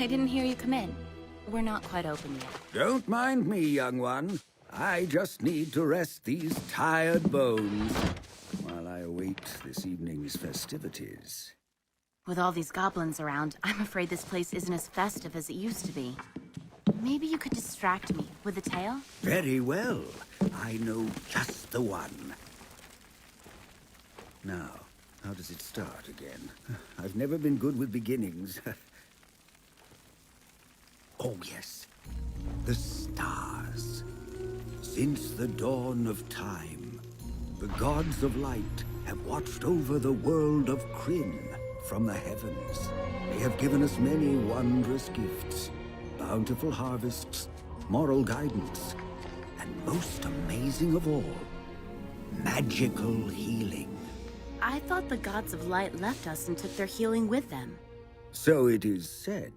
I didn't hear you come in. We're not quite open yet. Don't mind me, young one. I just need to rest these tired bones while I await this evening's festivities. With all these goblins around, I'm afraid this place isn't as festive as it used to be. Maybe you could distract me with a tale? Very well. I know just the one. Now, how does it start again? I've never been good with beginnings. Oh, yes. The stars. Since the dawn of time, the gods of light have watched over the world of Krynn from the heavens. They have given us many wondrous gifts, bountiful harvests, moral guidance, and most amazing of all, magical healing. I thought the gods of light left us and took their healing with them. So it is said.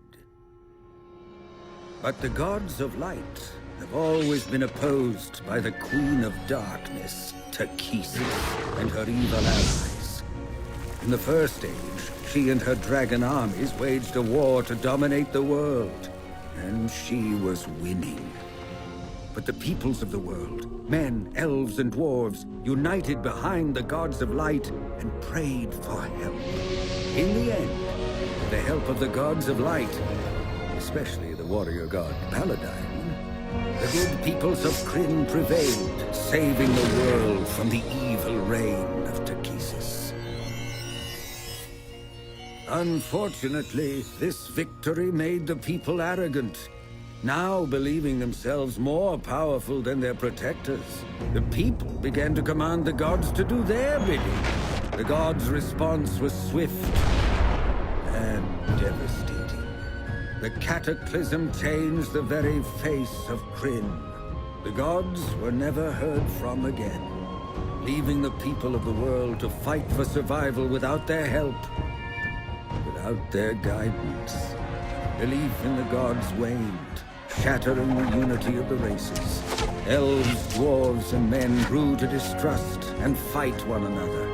But the gods of light have always been opposed by the Queen of Darkness, Takhisis, and her evil allies. In the First Age, she and her dragon armies waged a war to dominate the world, and she was winning. But the peoples of the world, men, elves, and dwarves, united behind the gods of light and prayed for help. In the end, with the help of the gods of light, especially the warrior god Paladin, the good peoples of Krynn prevailed, saving the world from the evil reign of Takhisis. Unfortunately, this victory made the people arrogant. Now, believing themselves more powerful than their protectors, the people began to command the gods to do their bidding. The gods' response was swift and devastating. The cataclysm changed the very face of Krynn. The gods were never heard from again, leaving the people of the world to fight for survival without their help, without their guidance. Belief in the gods waned, shattering the unity of the races. Elves, dwarves, and men grew to distrust and fight one another.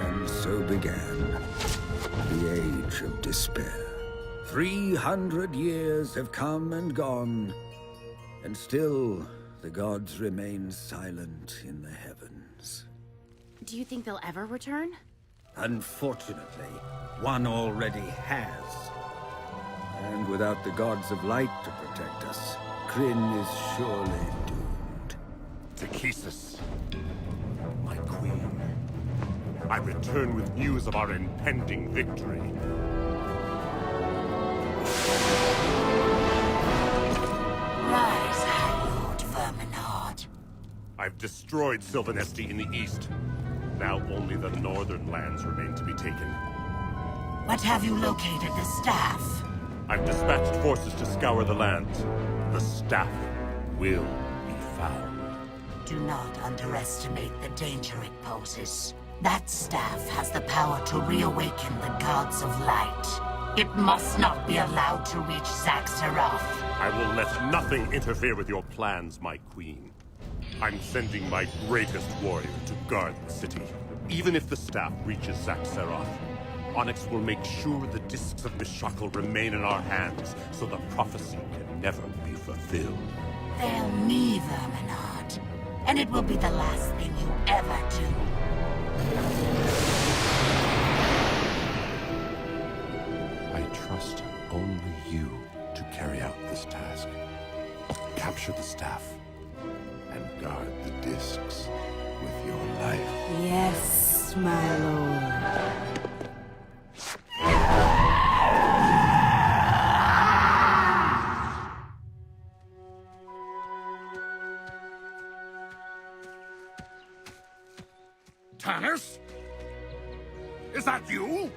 And so began the Age of Despair. 300 years have come and gone, and still the gods remain silent in the heavens. Do you think they'll ever return? Unfortunately, one already has. And without the gods of light to protect us, Krynn is surely doomed. Takhisis, my queen, I return with news of our impending victory. Rise, High Lord Verminard. I've destroyed Sylvanesti in the east. Now only the northern lands remain to be taken. But have you located the staff? I've dispatched forces to scour the lands. The staff will be found. Do not underestimate the danger it poses. That staff has the power to reawaken the gods of light. It must not be allowed to reach Xak Tsaroth. I will let nothing interfere with your plans, my queen. I'm sending my greatest warrior to guard the city. Even if the staff reaches Xak Tsaroth, Onyx will make sure the discs of Mishakal remain in our hands, so the prophecy can never be fulfilled. Fail me, Verminard, and it will be the last thing you ever do. I trust only you to carry out this task. Capture the staff, and guard the discs with your life. Yes, my lord. Tanis? Is that you?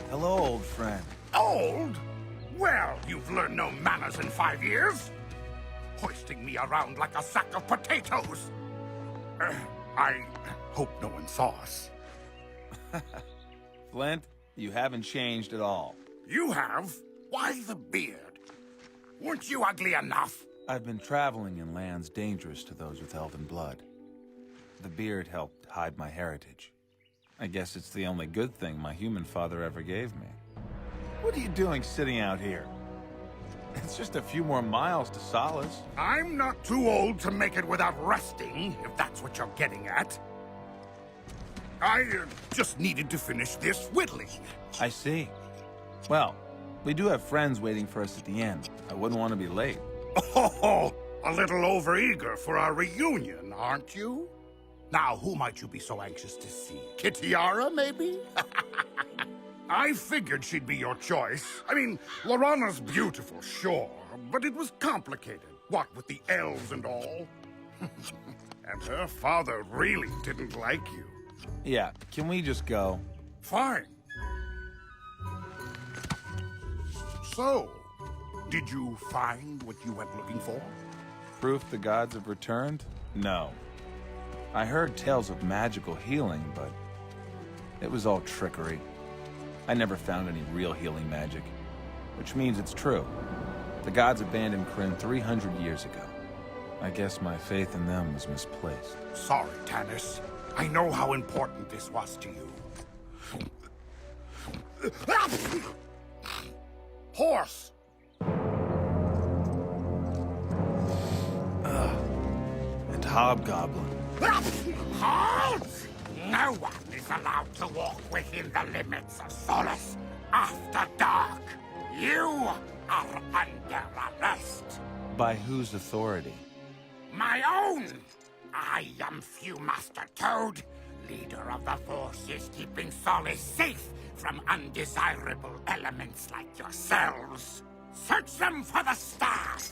Hello, old friend. Old? Well, you've learned no manners in 5 years. Hoisting me around like a sack of potatoes. I hope no one saw us. Flint, you haven't changed at all. You have? Why the beard? Weren't you ugly enough? I've been traveling in lands dangerous to those with elven blood. The beard helped hide my heritage. I guess it's the only good thing my human father ever gave me. What are you doing sitting out here? It's just a few more miles to Solace. I'm not too old to make it without resting, if that's what you're getting at. I just needed to finish this whittling. I see. Well, we do have friends waiting for us at the end. I wouldn't want to be late. Oh, a little overeager for our reunion, aren't you? Now, who might you be so anxious to see? Kitiara, maybe? I figured she'd be your choice. I mean, Lorana's beautiful, sure, but it was complicated. What with the elves and all? And her father really didn't like you. Yeah, can we just go? Fine. So, did you find what you went looking for? Proof the gods have returned? No. I heard tales of magical healing, but it was all trickery. I never found any real healing magic, which means it's true. The gods abandoned Krynn 300 years ago. I guess my faith in them was misplaced. Sorry, Tanis. I know how important this was to you. Horse! And Hobgoblin. Halt! No one is allowed to walk within the limits of Solace after dark. You are under arrest. By whose authority? My own! I am Viewmaster Toad, leader of the forces keeping Solace safe from undesirable elements like yourselves. Search them for the staff.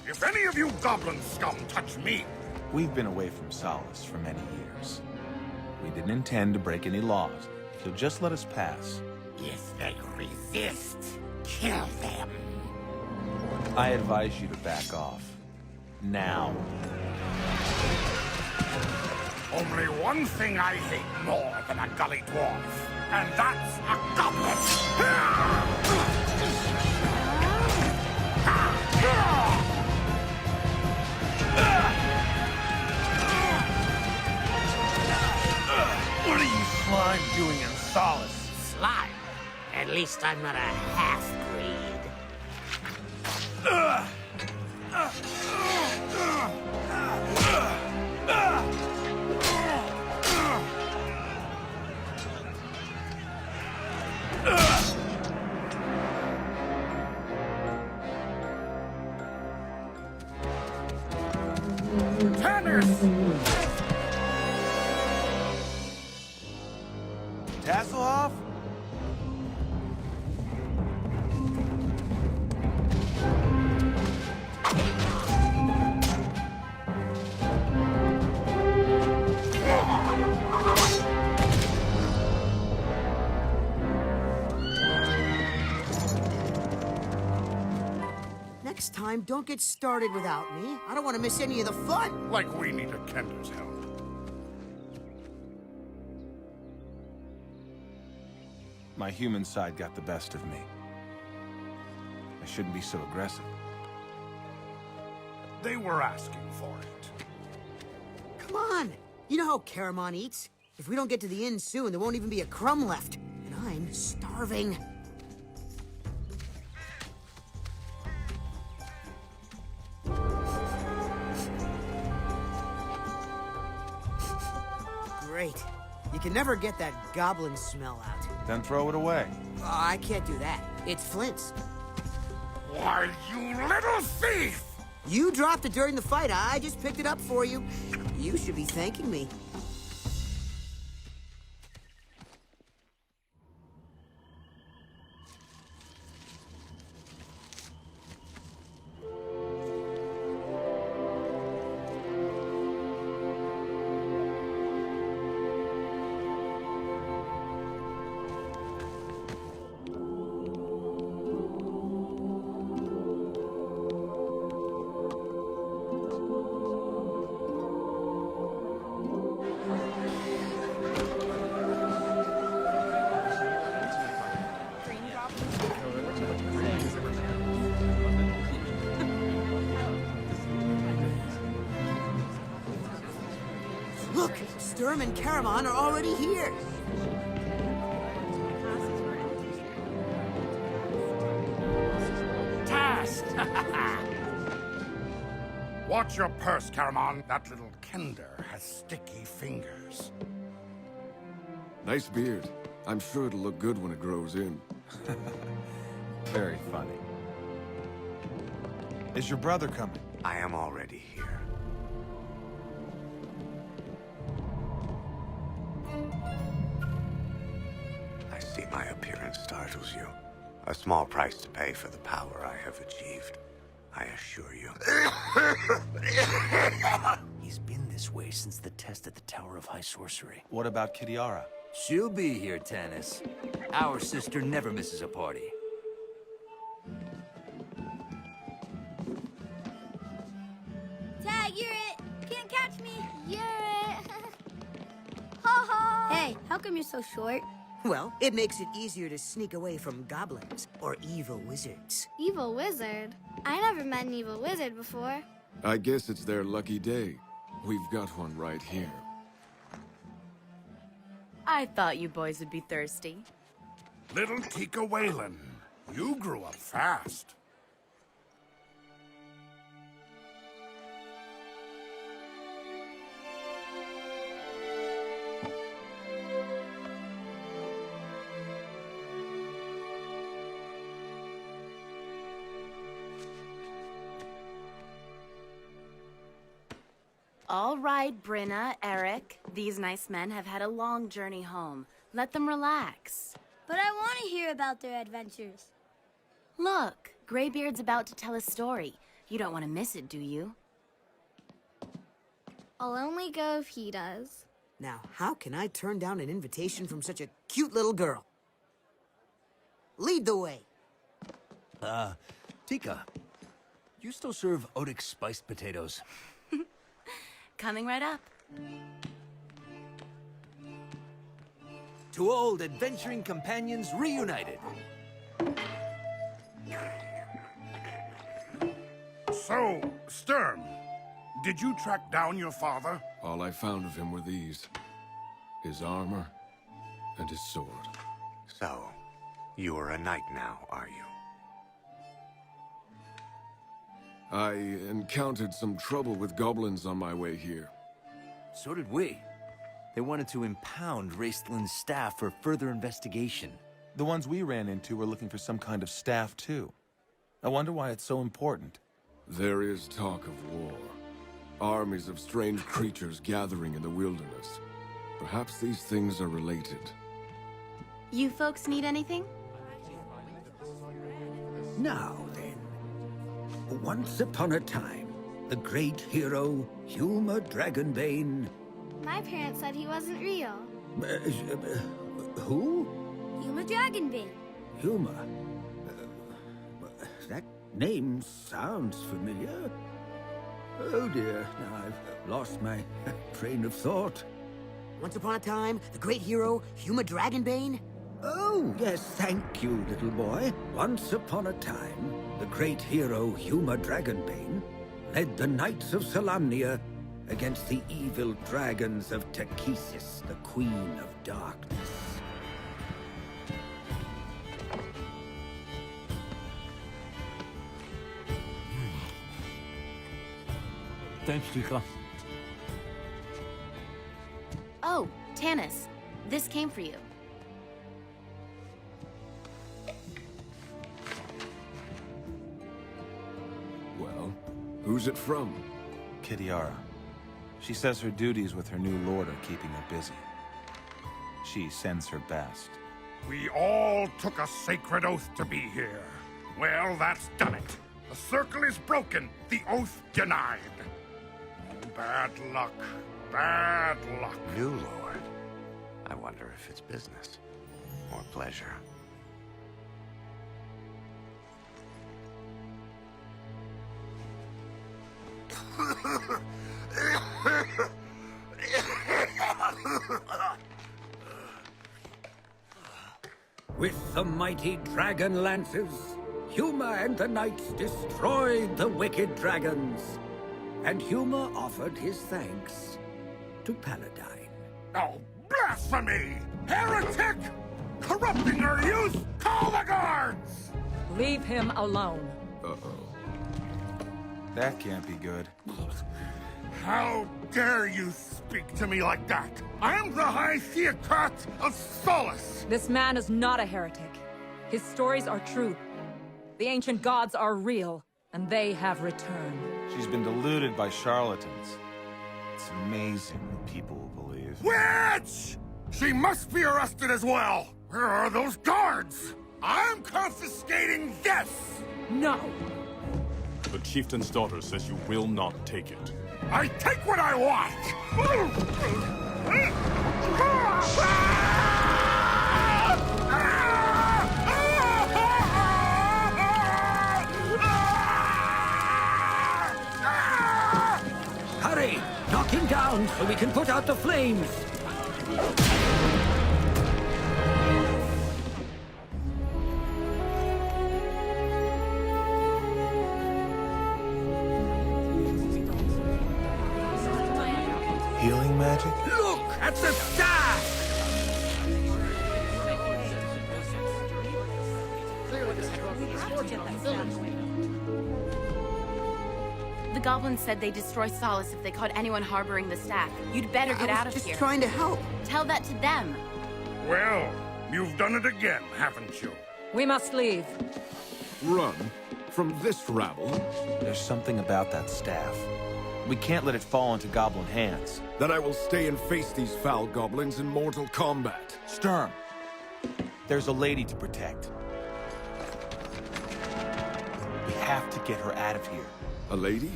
If any of you goblin scum touch me... We've been away from Solace for many years. We didn't intend to break any laws, so just let us pass. If they resist, kill them. I advise you to back off. Now. Only one thing I hate more than a gully dwarf, and that's a goblin. What are you slime doing in Solace? Slime? At least I'm not a half-breed. Tasselhoff? Next time, don't get started without me. I don't want to miss any of the fun. Like we need a Kender's help. My human side got the best of me. I shouldn't be so aggressive. They were asking for it. Come on. You know how Caramon eats. If we don't get to the inn soon, there won't even be a crumb left. And I'm starving. Great. You can never get that goblin smell out. Then throw it away. I can't do that. It's Flint's. Why, you little thief! You dropped it during the fight. I just picked it up for you. You should be thanking me. Look, Sturm and Caramon are already here. Watch your purse, Caramon. That little Kender has sticky fingers. Nice beard. I'm sure it'll look good when it grows in. Very funny. Is your brother coming? I am already here. I see my appearance startles you. A small price to pay for the power I have achieved, I assure you. He's been this way since the test at the Tower of High Sorcery. What about Kitiara? She'll be here, Tanis. Our sister never misses a party. Tag, you're it! Can't catch me! You're it! Ha ha! Hey, how come you're so short? Well, it makes it easier to sneak away from goblins or evil wizards. Evil wizard? I never met an evil wizard before. I guess it's their lucky day. We've got one right here. I thought you boys would be thirsty. Little Tika Whalen, you grew up fast. All right, Brenna, Eric. These nice men have had a long journey home. Let them relax. But I want to hear about their adventures. Look, Greybeard's about to tell a story. You don't want to miss it, do you? I'll only go if he does. Now, how can I turn down an invitation from such a cute little girl? Lead the way. Tika, you still serve Odic spiced potatoes? Coming right up. To old adventuring companions reunited. So, Sturm, did you track down your father? All I found of him were these. His armor and his sword. So, you are a knight now, are you? I encountered some trouble with goblins on my way here. So did we. They wanted to impound Raistlin's staff for further investigation. The ones we ran into were looking for some kind of staff, too. I wonder why it's so important. There is talk of war. Armies of strange creatures gathering in the wilderness. Perhaps these things are related. You folks need anything? Now then. Once upon a time, the great hero, Huma Dragonbane... My parents said he wasn't real. Who? Huma Dragonbane. Huma? That name sounds familiar. Oh dear, now I've lost my train of thought. Once upon a time, the great hero, Huma Dragonbane? Oh, yes, thank you, little boy. Once upon a time, the great hero Huma Dragonbane led the Knights of Solamnia against the evil dragons of Takhisis, the Queen of Darkness. Thanks, Tika. Oh, Tanis. This came for you. Well, who's it from? Kitiara. She says her duties with her new lord are keeping her busy. She sends her best. We all took a sacred oath to be here. Well, that's done it. The circle is broken, the oath denied. Bad luck. Bad luck. New lord? I wonder if it's business or pleasure. With the mighty Dragonlances, Huma and the knights destroyed the wicked dragons. And Huma offered his thanks to Paladine. Oh, blasphemy! Heretic! Corrupting our youth! Call the guards! Leave him alone. Uh-oh. That can't be good. How dare you speak to me like that? I am the High Theocrat of Solace! This man is not a heretic. His stories are true. The ancient gods are real, and they have returned. She's been deluded by charlatans. It's amazing what people will believe. Witch! She must be arrested as well! Where are those guards? I'm confiscating this! No! The chieftain's daughter says you will not take it. I take what I want! Hurry! Knock him down so we can put out the flames! Healing magic? Look at the staff! The goblins said they'd destroy Solace if they caught anyone harboring the staff. You'd better get out of here. Just trying to help. Tell that to them. Well, you've done it again, haven't you? We must leave. Run from this rabble? There's something about that staff. We can't let it fall into goblin hands. Then I will stay and face these foul goblins in mortal combat. Sturm, there's a lady to protect. We have to get her out of here. A lady?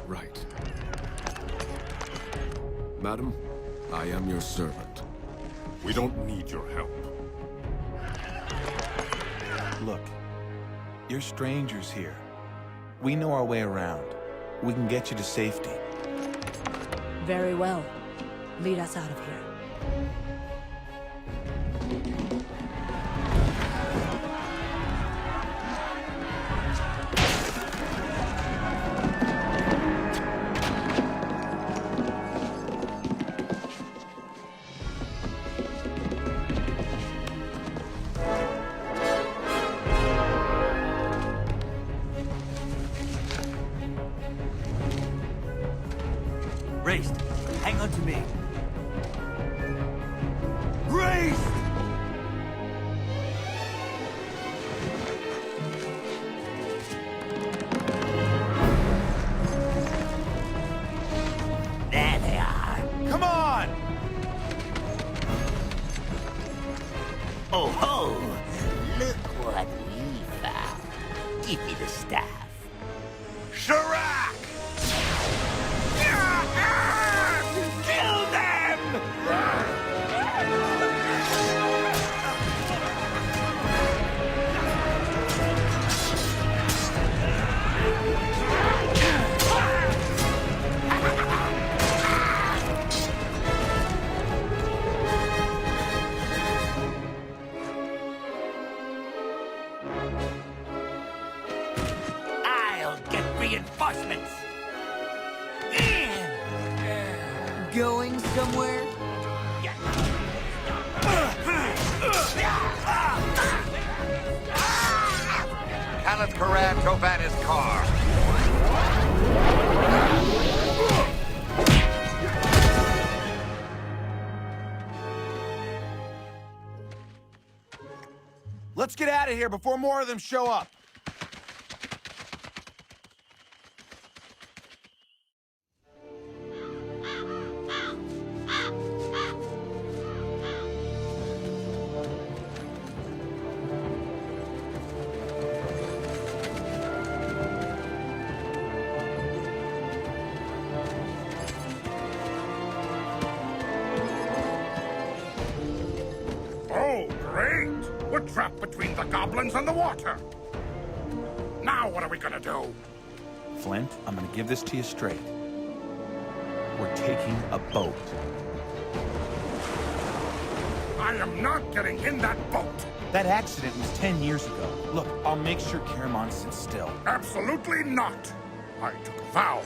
Right. Madam, I am your servant. We don't need your help. Look, you're strangers here. We know our way around. We can get you to safety. Very well. Lead us out of here. Raised, hang on to me. Raised! There they are. Come on! Oh ho! Look what we found. Give me the staff. Sharak! Kill them! I'll get reinforcements. Going somewhere? Khaled Karan Tovan's car. Let's get out of here before more of them show up. Oh, great! We're trapped between the goblins and the water. Now what are we gonna do? Flint, I'm gonna give this to you straight. We're taking a boat. I am not getting in that boat. That accident was 10 years ago. Look, I'll make sure Caramon sits still. Absolutely not. I took a vow.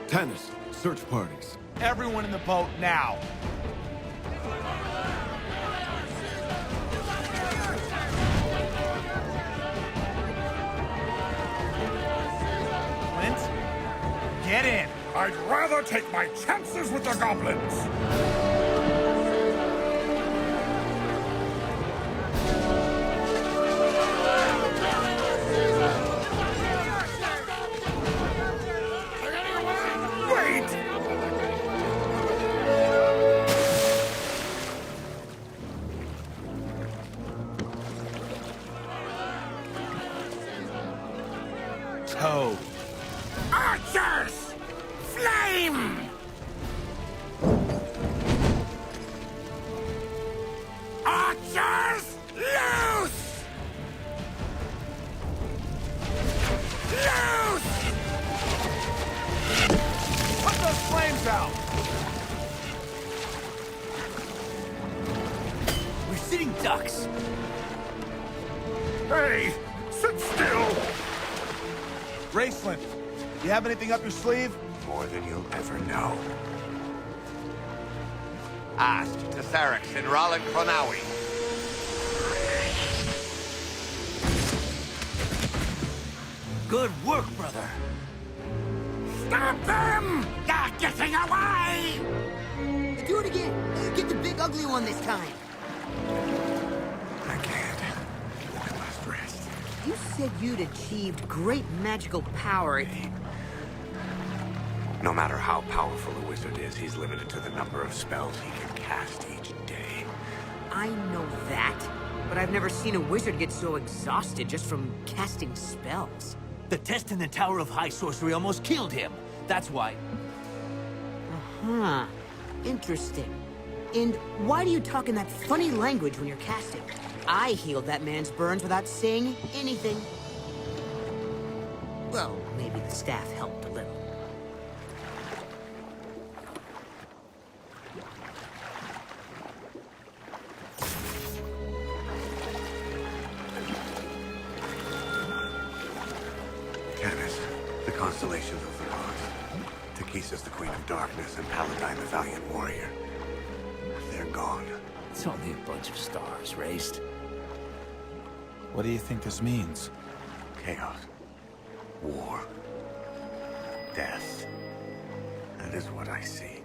Tanis, search parties. Everyone in the boat now. Flint, I'd rather take my chances with the goblins! Toe. Archers! Flame! Archers! Loose! Loose! Put those flames out! We're sitting ducks. Hey! Sit still! Raistlin, you have anything up your sleeve? More than you'll ever know. Ask to Sarix in Rallen Cronawi. Good work, brother. Stop them! They're getting away! Do it again. Get the big ugly one this time. I can't. I must rest. You said you'd achieved great magical power. No matter how powerful a wizard is, he's limited to the number of spells he can cast each day. I know that, but I've never seen a wizard get so exhausted just from casting spells. The test in the Tower of High Sorcery almost killed him. That's why. Uh-huh. Interesting. And why do you talk in that funny language when you're casting? I healed that man's burns without saying anything. Well, maybe the staff helped a little. Tanis, the constellations of the gods. Takhisis, the Queen of Darkness, and Paladine, the Valiant Warrior. They're gone. It's only a bunch of stars, Raist. What do you think this means? Chaos. War. Death. That is what I see.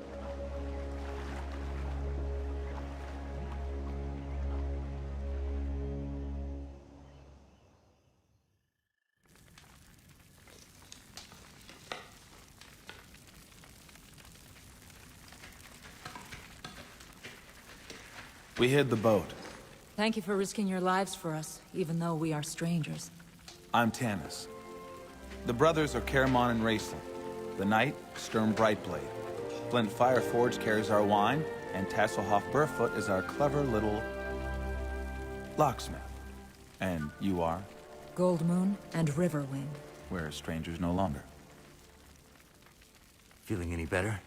We hid the boat. Thank you for risking your lives for us, even though we are strangers. I'm Tanis. The brothers are Caramon and Raistlin. The knight, Sturm Brightblade. Flint Fireforge carries our wine, and Tasselhoff Burfoot is our clever little... locksmith. And you are? Goldmoon and Riverwind. We're strangers no longer. Feeling any better?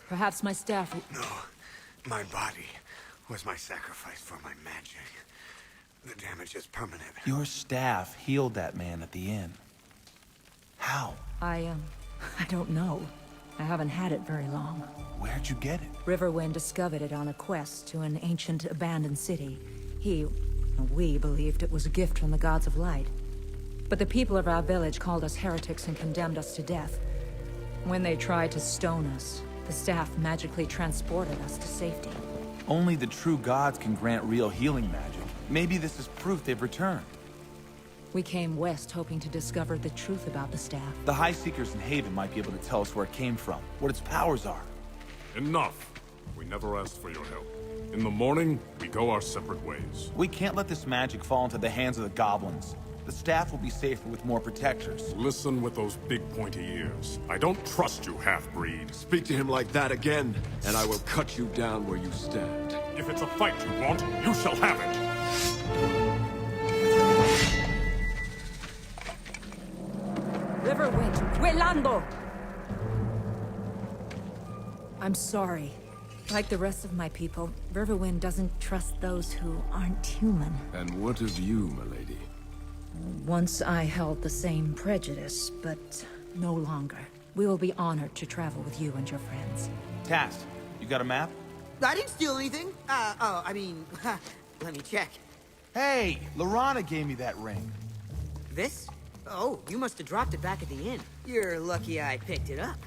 Perhaps my staff... No. My body was my sacrifice for my magic. The damage is permanent. Your staff healed that man at the inn. How? I don't know. I haven't had it very long. Where'd you get it? Riverwind discovered it on a quest to an ancient abandoned city. We believed it was a gift from the gods of light. But the people of our village called us heretics and condemned us to death. When they tried to stone us, the staff magically transported us to safety. Only the true gods can grant real healing magic. Maybe this is proof they've returned. We came west hoping to discover the truth about the staff. The High Seekers in Haven might be able to tell us where it came from, what its powers are. Enough! We never asked for your help. In the morning, we go our separate ways. We can't let this magic fall into the hands of the goblins. The staff will be safer with more protectors. Listen with those big pointy ears. I don't trust you, half-breed. Speak to him like that again, and I will cut you down where you stand. If it's a fight you want, you shall have it! Riverwind, Welando! I'm sorry. Like the rest of my people, Riverwind doesn't trust those who aren't human. And what of you, milady? Once I held the same prejudice, but no longer. We will be honored to travel with you and your friends. Task, you got a map? I didn't steal anything. Let me check. Hey, Lorana gave me that ring. This? Oh, you must have dropped it back at the inn. You're lucky I picked it up.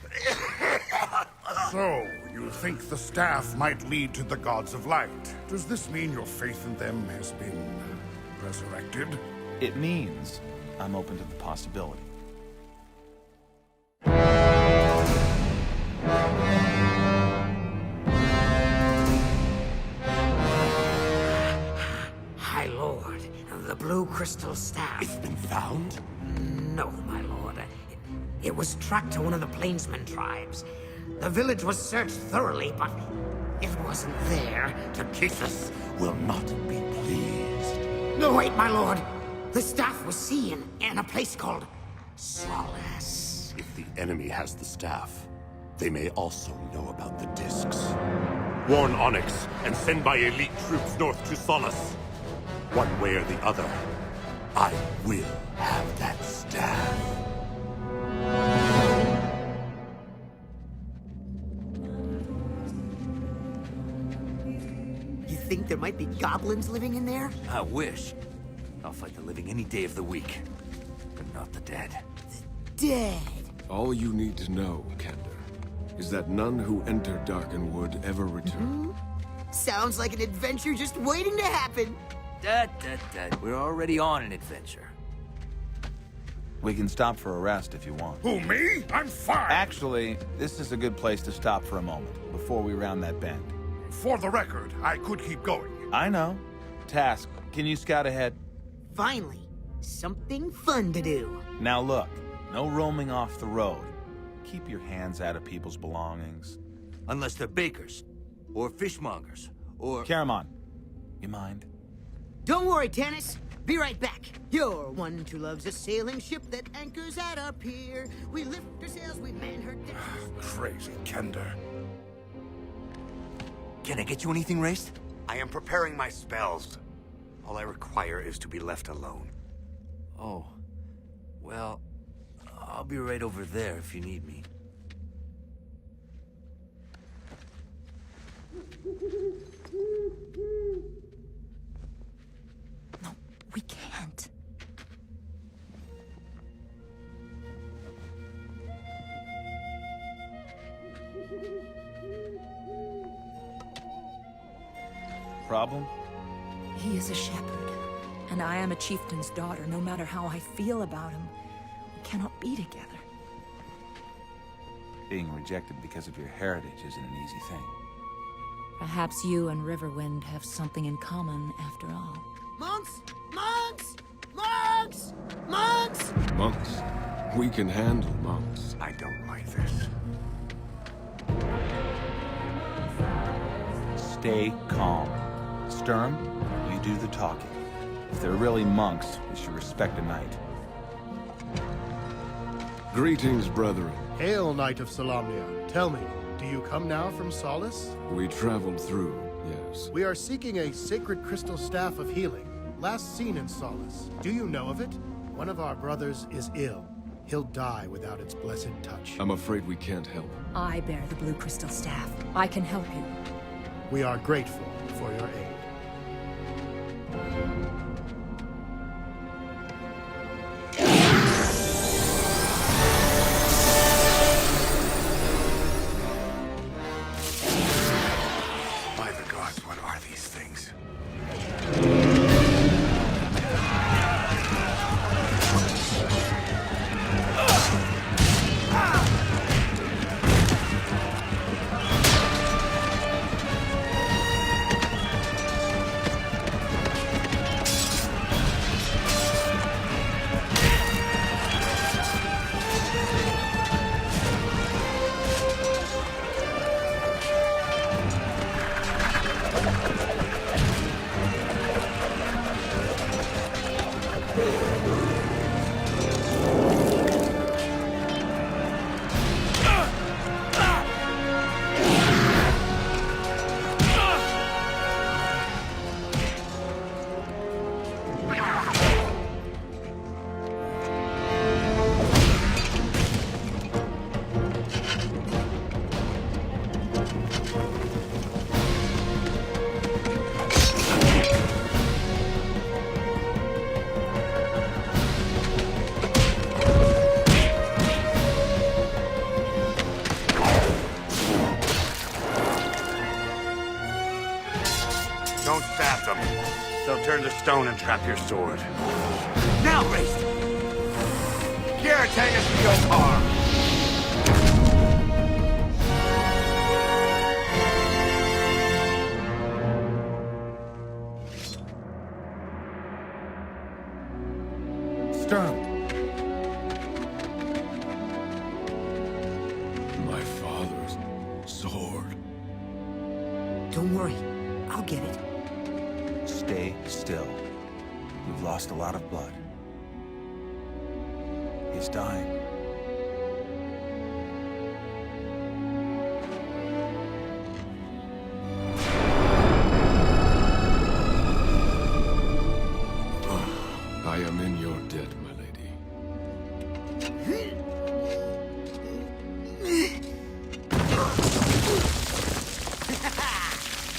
So, you think the staff might lead to the gods of light? Does this mean your faith in them has been resurrected? It means I'm open to the possibility. High Lord, the blue crystal staff. It's been found? No, my lord. It was tracked to one of the plainsman tribes. The village was searched thoroughly, but it wasn't there. Takhisis will not be pleased. No, wait, my lord. The staff was seen in a place called Solace. If the enemy has the staff, they may also know about the discs. Warn Onyx and send my elite troops north to Solace. One way or the other, I will have that staff. You think there might be goblins living in there? I wish. I'll fight the living any day of the week, but not the dead. Dead. All you need to know, Kender, is that none who enter Darken Wood ever return. Sounds like an adventure just waiting to happen. We're already on an adventure. We can stop for a rest if you want. Who, me? I'm fine! Actually, this is a good place to stop for a moment, before we round that bend. For the record, I could keep going. I know. Task, can you scout ahead? Finally, something fun to do. Now look, no roaming off the road. Keep your hands out of people's belongings. Unless they're bakers, or fishmongers, or... Caramon, you mind? Don't worry, Tanis. Be right back. You're one who loves a sailing ship that anchors at our pier. We lift her sails, we man her decks. Crazy Kender. Can I get you anything, Raist? I am preparing my spells. All I require is to be left alone. Oh. Well, I'll be right over there if you need me. No, we can't. Problem? He is a shepherd, and I am a chieftain's daughter. No matter how I feel about him, we cannot be together. Being rejected because of your heritage isn't an easy thing. Perhaps you and Riverwind have something in common after all. Monks! Monks! Monks! Monks! Monks. We can handle monks. I don't like this. Stay calm. Sturm, you do the talking. If they're really monks, we should respect a knight. Greetings, brethren. Hail, Knight of Solamnia. Tell me, do you come now from Solace? We traveled through, yes. We are seeking a sacred crystal staff of healing, last seen in Solace. Do you know of it? One of our brothers is ill. He'll die without its blessed touch. I'm afraid we can't help. I bear the blue crystal staff. I can help you. We are grateful for your aid. By the gods, what are these things? stone and trap your sword. Now, Raistlin! Here, take us to your car. My father's sword. Don't worry, I'll get it. Stay still. You've lost a lot of blood. He's dying. I am in your debt, my lady.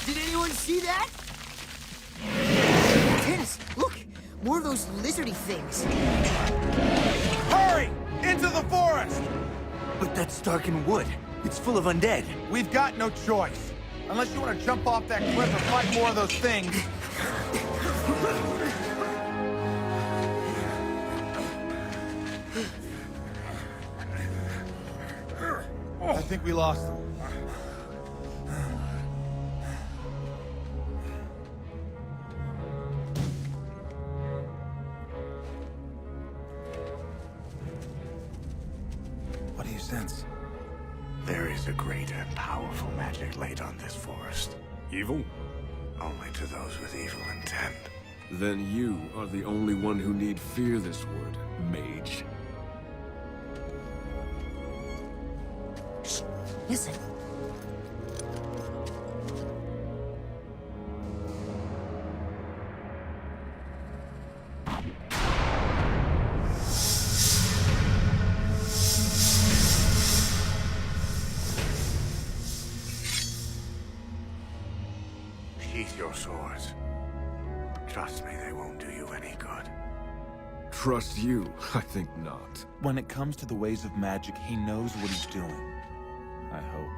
Did anyone see that? Tanis, look! More of those lizardy things. Hurry! Into the forest! But that's Darken Wood. It's full of undead. We've got no choice. Unless you want to jump off that cliff and fight more of those things. I think we lost them. What do you sense? There is a great and powerful magic laid on this forest. Evil? Only to those with evil intent. Then you are the only one who need fear this word, mage. Listen. Sheath your swords. Trust me, they won't do you any good. Trust you? I think not. When it comes to the ways of magic, he knows what he's doing. I hope.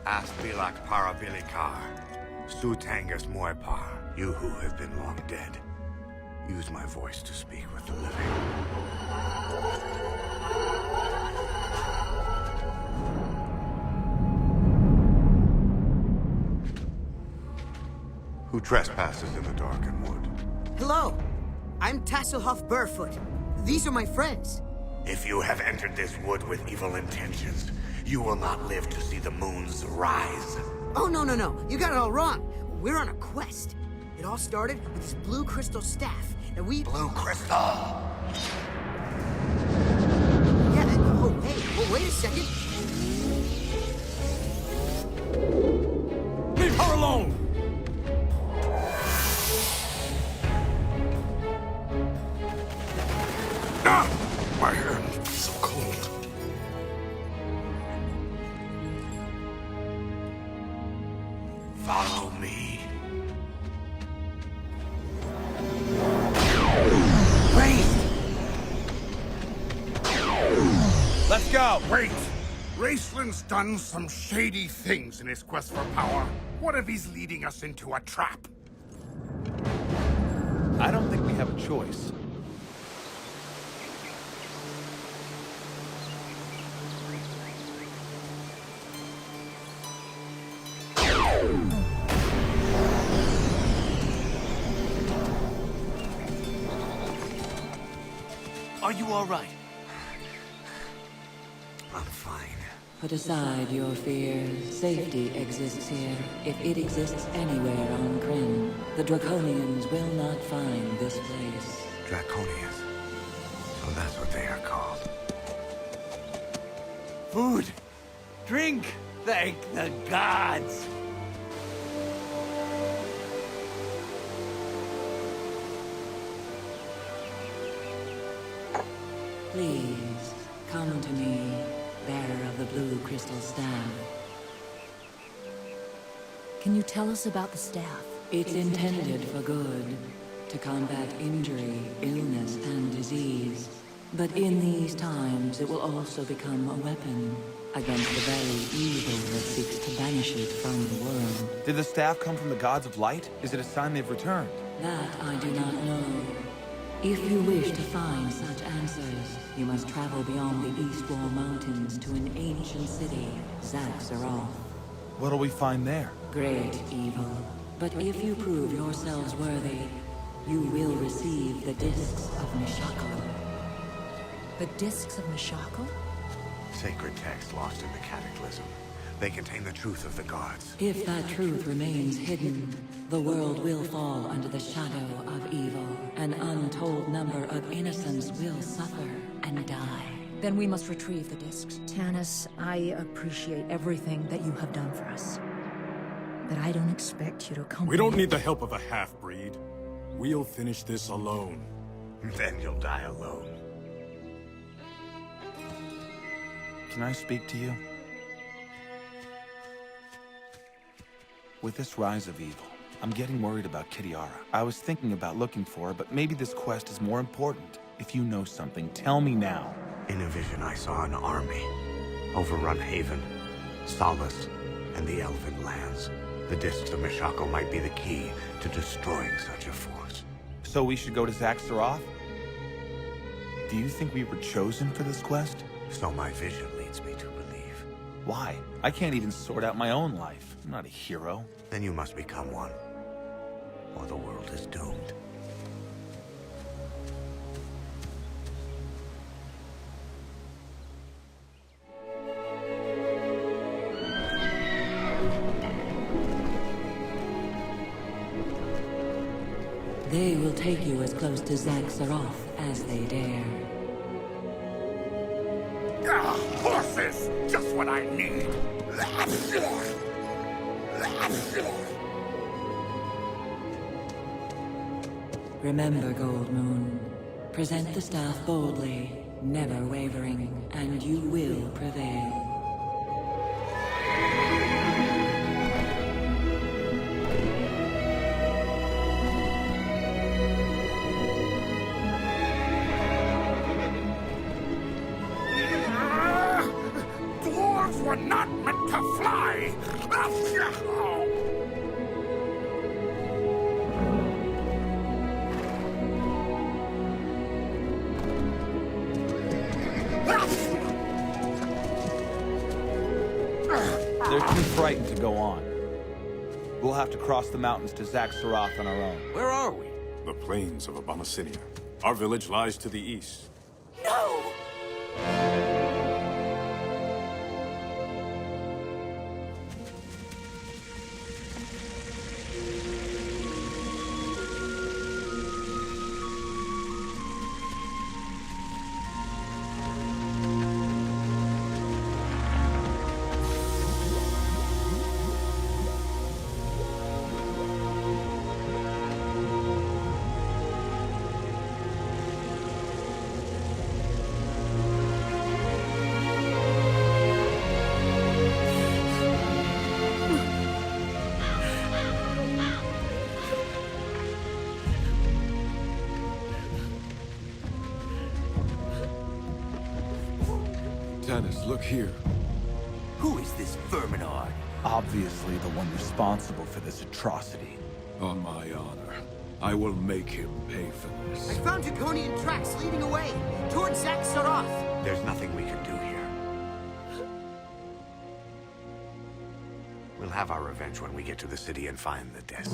Aspilak Parabilikar, Sutangas Moipar, you who have been long dead, use my voice to speak with the living. Who trespasses in the Darken Wood? Hello, I'm Tasselhoff Barefoot. These are my friends. If you have entered this wood with evil intentions, you will not live to see the moons rise. Oh, no. You got it all wrong. We're on a quest. It all started with this blue crystal staff that we... Blue crystal! Yeah, oh, hey, well, wait a second. Leave her alone! Ah! My hand is so cold. Follow me. Let's go! Wait! Raistlin's done some shady things in his quest for power. What if he's leading us into a trap? I don't think we have a choice. Are you all right? I'm fine. Put aside your fears. Safety exists here. If it exists anywhere on Krynn, the Draconians will not find this place. Draconians. So that's what they are called. Food! Drink! Thank the gods! Please, come to me, bearer of the blue crystal staff. Can you tell us about the staff? It's intended for good, to combat injury, illness, and disease. But in these times, it will also become a weapon against the very evil that seeks to banish it from the world. Did the staff come from the gods of light? Is it a sign they've returned? That I do not know. If you wish to find such answers, you must travel beyond the East Wall Mountains to an ancient city, Xak Tsaroth. What'll we find there? Great evil. But if you prove yourselves worthy, you will receive the discs of Mishakal. The discs of Mishakal? Sacred texts lost in the Cataclysm. They contain the truth of the gods. If that truth remains hidden, the world will fall under the shadow of evil. An untold number of innocents will suffer and die. Then we must retrieve the discs. Tanis, I appreciate everything that you have done for us. But I don't expect you to come. We don't need the help of a half-breed. We'll finish this alone. Then you'll die alone. Can I speak to you? With this rise of evil, I'm getting worried about Kitiara. I was thinking about looking for her, but maybe this quest is more important. If you know something, tell me now. In a vision, I saw an army. Overrun Haven, Solace, and the Elven lands. The discs of Mishakal might be the key to destroying such a force. So we should go to Xak Tsaroth? Do you think we were chosen for this quest? So my vision leads me to believe. Why? I can't even sort out my own life. I'm not a hero. Then you must become one, or the world is doomed. They will take you as close to Xak Tsaroth as they dare. Horses! Just what I need! Remember, Goldmoon. Present the staff boldly, never wavering, and you will prevail. Dwarves were not meant to fly! They're too frightened to go on. We'll have to cross the mountains to Xak Tsaroth on our own. Where are we? The plains of Abomasinia. Our village lies to the east. No! Tanis, look here. Who is this Verminard? Obviously the one responsible for this atrocity. On my honor, I will make him pay for this. I found Draconian tracks leading away towards Xak Tsaroth. There's nothing we can do here. We'll have our revenge when we get to the city and find the discs.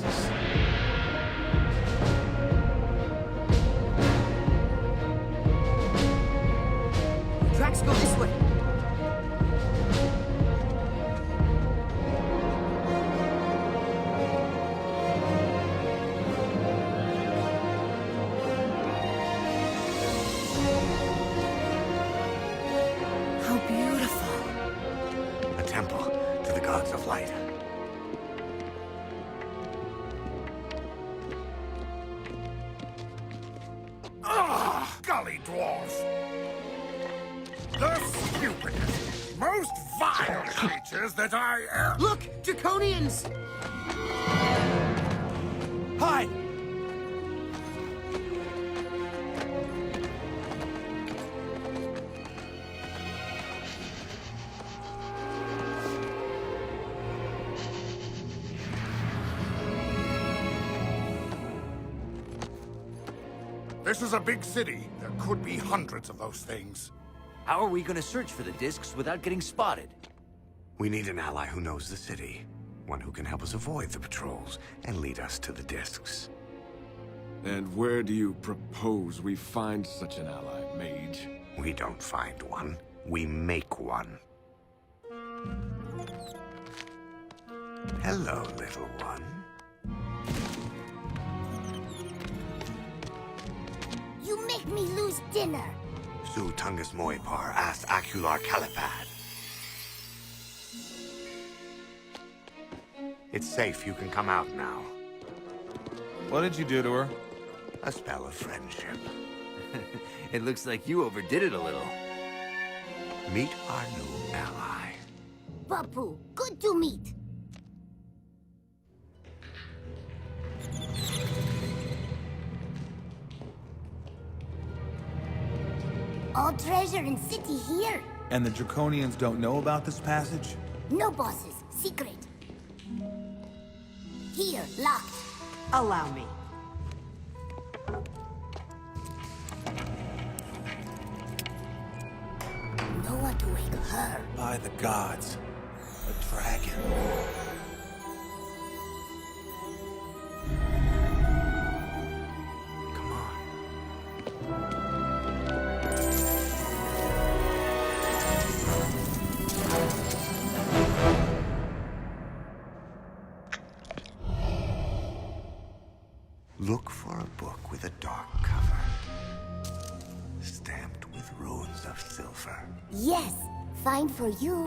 Tracks go this way. How beautiful. A temple to the gods of light. Ah, gully dwarves! The stupidest, most vile creatures that I ever... Look! Draconians! Hi! This is a big city. There could be hundreds of those things. How are we gonna search for the discs without getting spotted? We need an ally who knows the city. One who can help us avoid the patrols and lead us to the discs. And where do you propose we find such an ally, mage? We don't find one. We make one. Hello, little one. You make me lose dinner. Zu Tungus Moipar as Acular Calipad. It's safe. You can come out now. What did you do to her? A spell of friendship. It looks like you overdid it a little. Meet our new ally. Papu, good to meet. All treasure and city here. And the Draconians don't know about this passage? No bosses, secret. Here, locked. Allow me. No one to wake her. By the gods. A dragon. Come on. Look for a book with a dark cover, stamped with runes of silver. Yes, fine for you.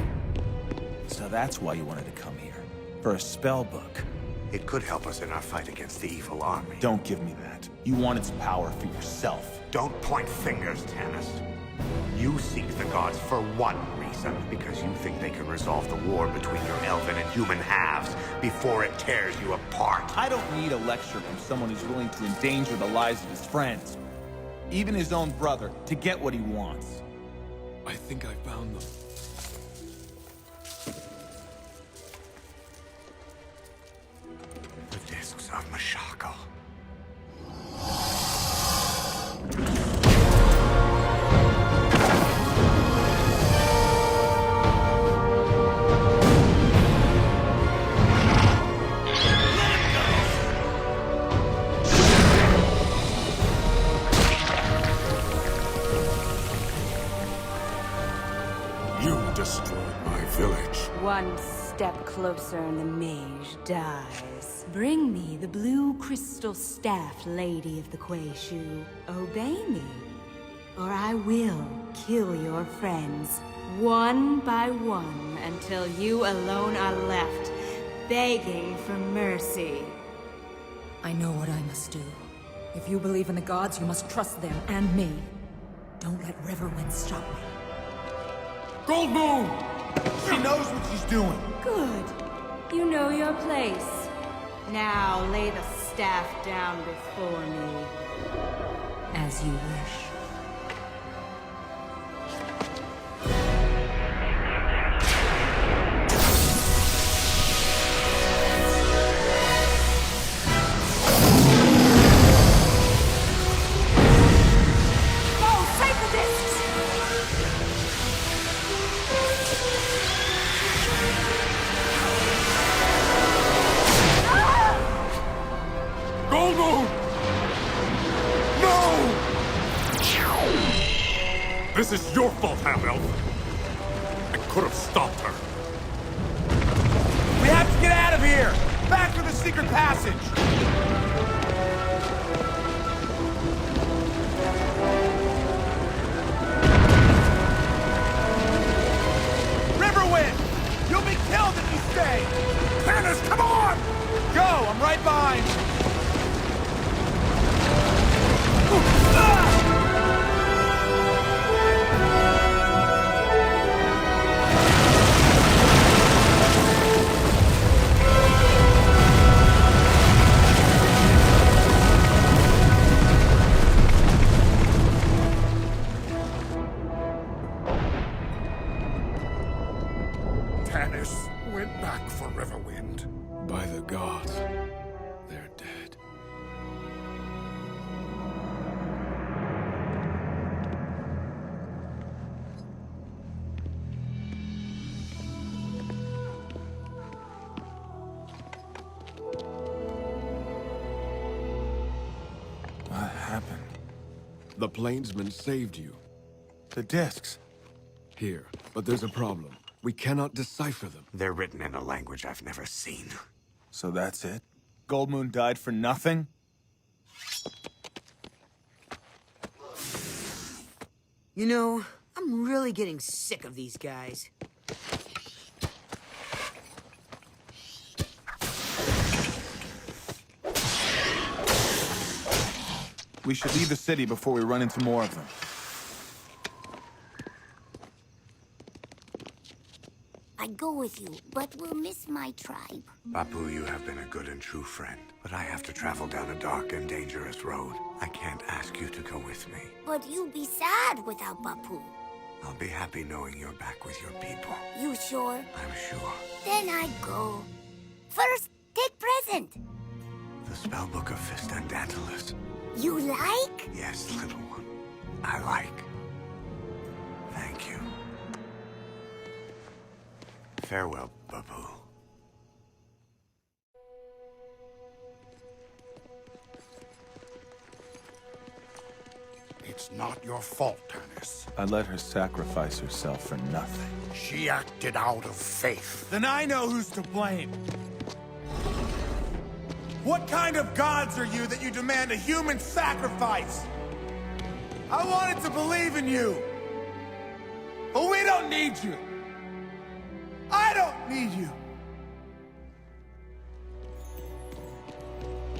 So that's why you wanted to come here. For a spell book. It could help us in our fight against the evil army. Don't give me that. You want its power for yourself. Don't point fingers, Tanis. You seek the gods for one reason, because you think they can resolve the war between your elven and human halves before it tears you apart. I don't need a lecture from someone who's willing to endanger the lives of his friends, even his own brother, to get what he wants. I think I found them. The discs of Mashako. One step closer and the mage dies. Bring me the blue crystal staff, Lady of the Quayshu. Obey me, or I will kill your friends, one by one, until you alone are left, begging for mercy. I know what I must do. If you believe in the gods, you must trust them and me. Don't let Riverwind stop me. Goldmoon! She knows what she's doing. Good. You know your place. Now lay the staff down before me. As you wish. This is your fault, half-elven. I could have stopped her. We have to get out of here! Back to the secret passage! Riverwind! You'll be killed if you stay! Tanis, come on! Go! I'm right behind you! happened? The plainsman saved you. The discs. Here, but there's a problem. We cannot decipher them. They're written in a language I've never seen. So that's it? Goldmoon died for nothing? You know, I'm really getting sick of these guys. We should leave the city before we run into more of them. I'd go with you, but we'll miss my tribe. Bapu, you have been a good and true friend, but I have to travel down a dark and dangerous road. I can't ask you to go with me. But you'll be sad without Bapu. I'll be happy knowing you're back with your people. You sure? I'm sure. Then I'd go. First, take present. The spellbook of Fist and Daedalus. You like? Yes, little one. I like. Thank you. Farewell, Bapu. It's not your fault, Tanis. I let her sacrifice herself for nothing. She acted out of faith. Then I know who's to blame. What kind of gods are you that you demand a human sacrifice? I wanted to believe in you. But we don't need you. I don't need you.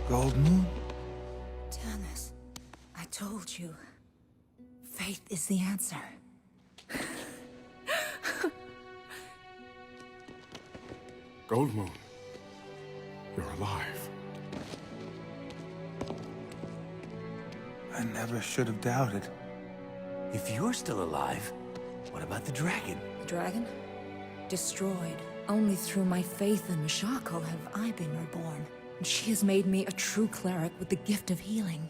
Goldmoon? Tanis, I told you. Faith is the answer. Goldmoon, you're alive. I never should have doubted. If you're still alive, what about the dragon? The dragon? Destroyed. Only through my faith in Mishako have I been reborn. And she has made me a true cleric with the gift of healing.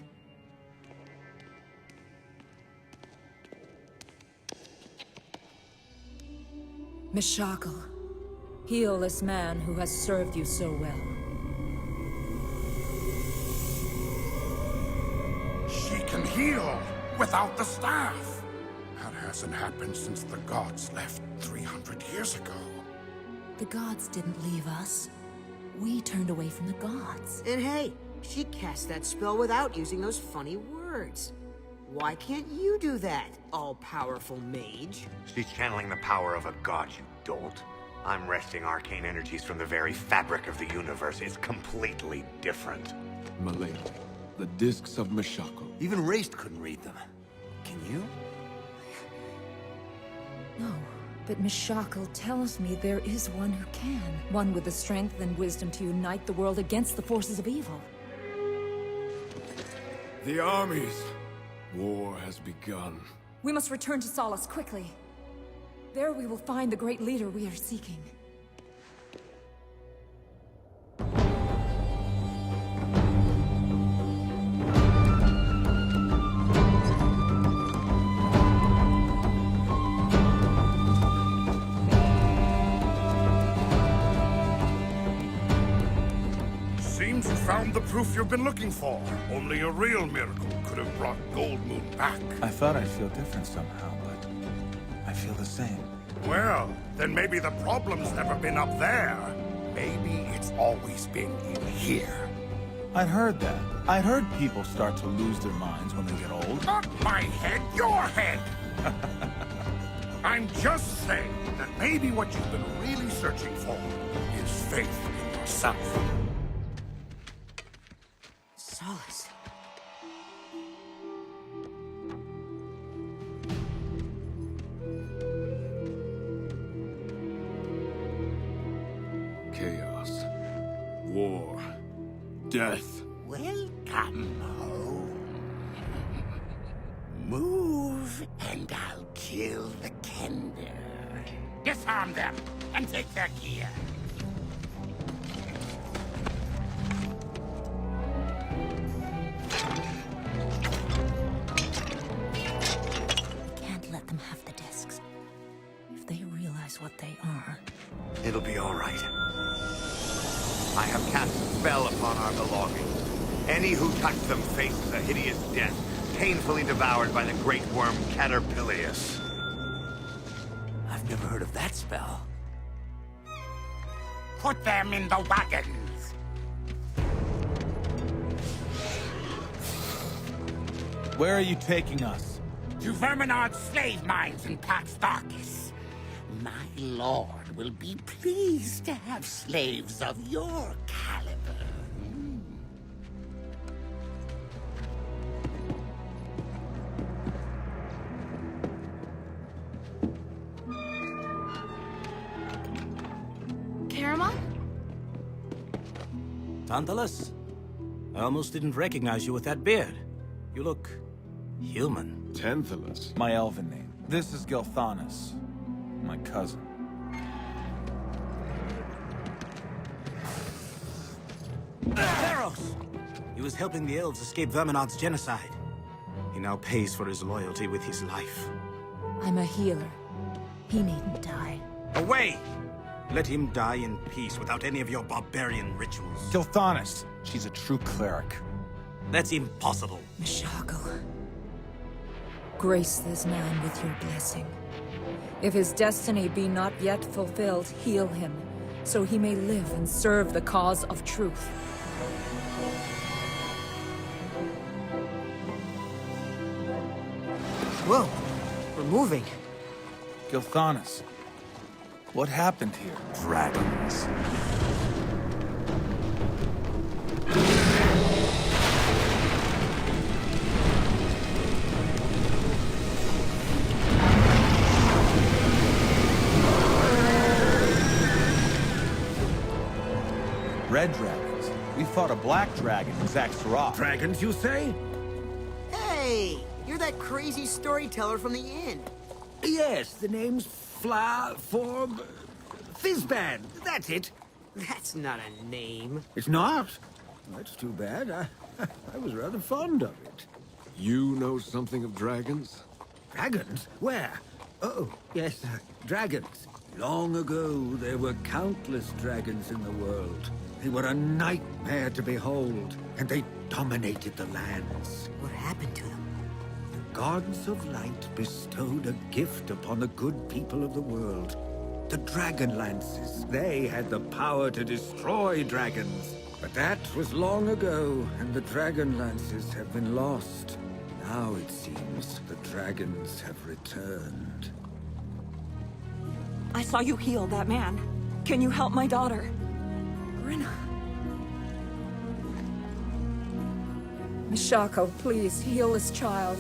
Mishako, heal this man who has served you so well. She can heal without the staff. That hasn't happened since the gods left 300 years ago. The gods didn't leave us. We turned away from the gods. And hey, she cast that spell without using those funny words. Why can't you do that, all-powerful mage? She's channeling the power of a god, you dolt. I'm wresting arcane energies from the very fabric of the universe. It's completely different. Malay, the discs of Mishako. Even Raist couldn't read them. Can you? No, but Mishako tells me there is one who can. One with the strength and wisdom to unite the world against the forces of evil. The armies. War has begun. We must return to Solace quickly. There we will find the great leader we are seeking. Seems you found the proof you've been looking for. Only a real miracle could have brought Goldmoon back. I thought I'd feel different somehow, but I feel the same. Well, then maybe the problem's never been up there. Maybe it's always been in here. I'd heard that. I'd heard people start to lose their minds when they get old. Not my head, your head! I'm just saying that maybe what you've been really searching for is faith in yourself. Solace. Chaos. War. Death. Welcome home. Move, and I'll kill the Kender. Disarm them, and take their gear. Can't let them have the discs. If they realize what they are. It'll be all right. I have cast a spell upon our belongings. Any who touch them faces a hideous death, painfully devoured by the great worm Caterpillius. I've never heard of that spell. Put them in the wagons. Where are you taking us? To Verminard's slave mines in Takhisis. My lord will be pleased to have slaves of your caliber. Caramon? Tantalus? I almost didn't recognize you with that beard. You look... human. Tantalus? My elven name. This is Gilthanas, my cousin. Theros! He was helping the elves escape Verminard's genocide. He now pays for his loyalty with his life. I'm a healer. He needn't die. Away! Let him die in peace without any of your barbarian rituals. Gilthanas. She's a true cleric. That's impossible. Meshako. Grace this man with your blessing. If his destiny be not yet fulfilled, heal him, so he may live and serve the cause of truth. Whoa, we're moving. Gilthanas. What happened here? Dragons. Red dragons. We fought a black dragon in Xak Tsaroth. Dragons, you say? Hey, you're that crazy storyteller from the inn. Yes, the name's Fizzband. That's it. That's not a name. It's not? That's too bad. I was rather fond of it. You know something of dragons? Dragons? Where? Oh, yes, dragons. Long ago, there were countless dragons in the world. They were a nightmare to behold, and they dominated the lands. What happened to them? The gods of light bestowed a gift upon the good people of the world. The Dragonlances. They had the power to destroy dragons. But that was long ago, and the Dragonlances have been lost. Now it seems the dragons have returned. I saw you heal that man. Can you help my daughter? Rina. Meshako, please heal this child,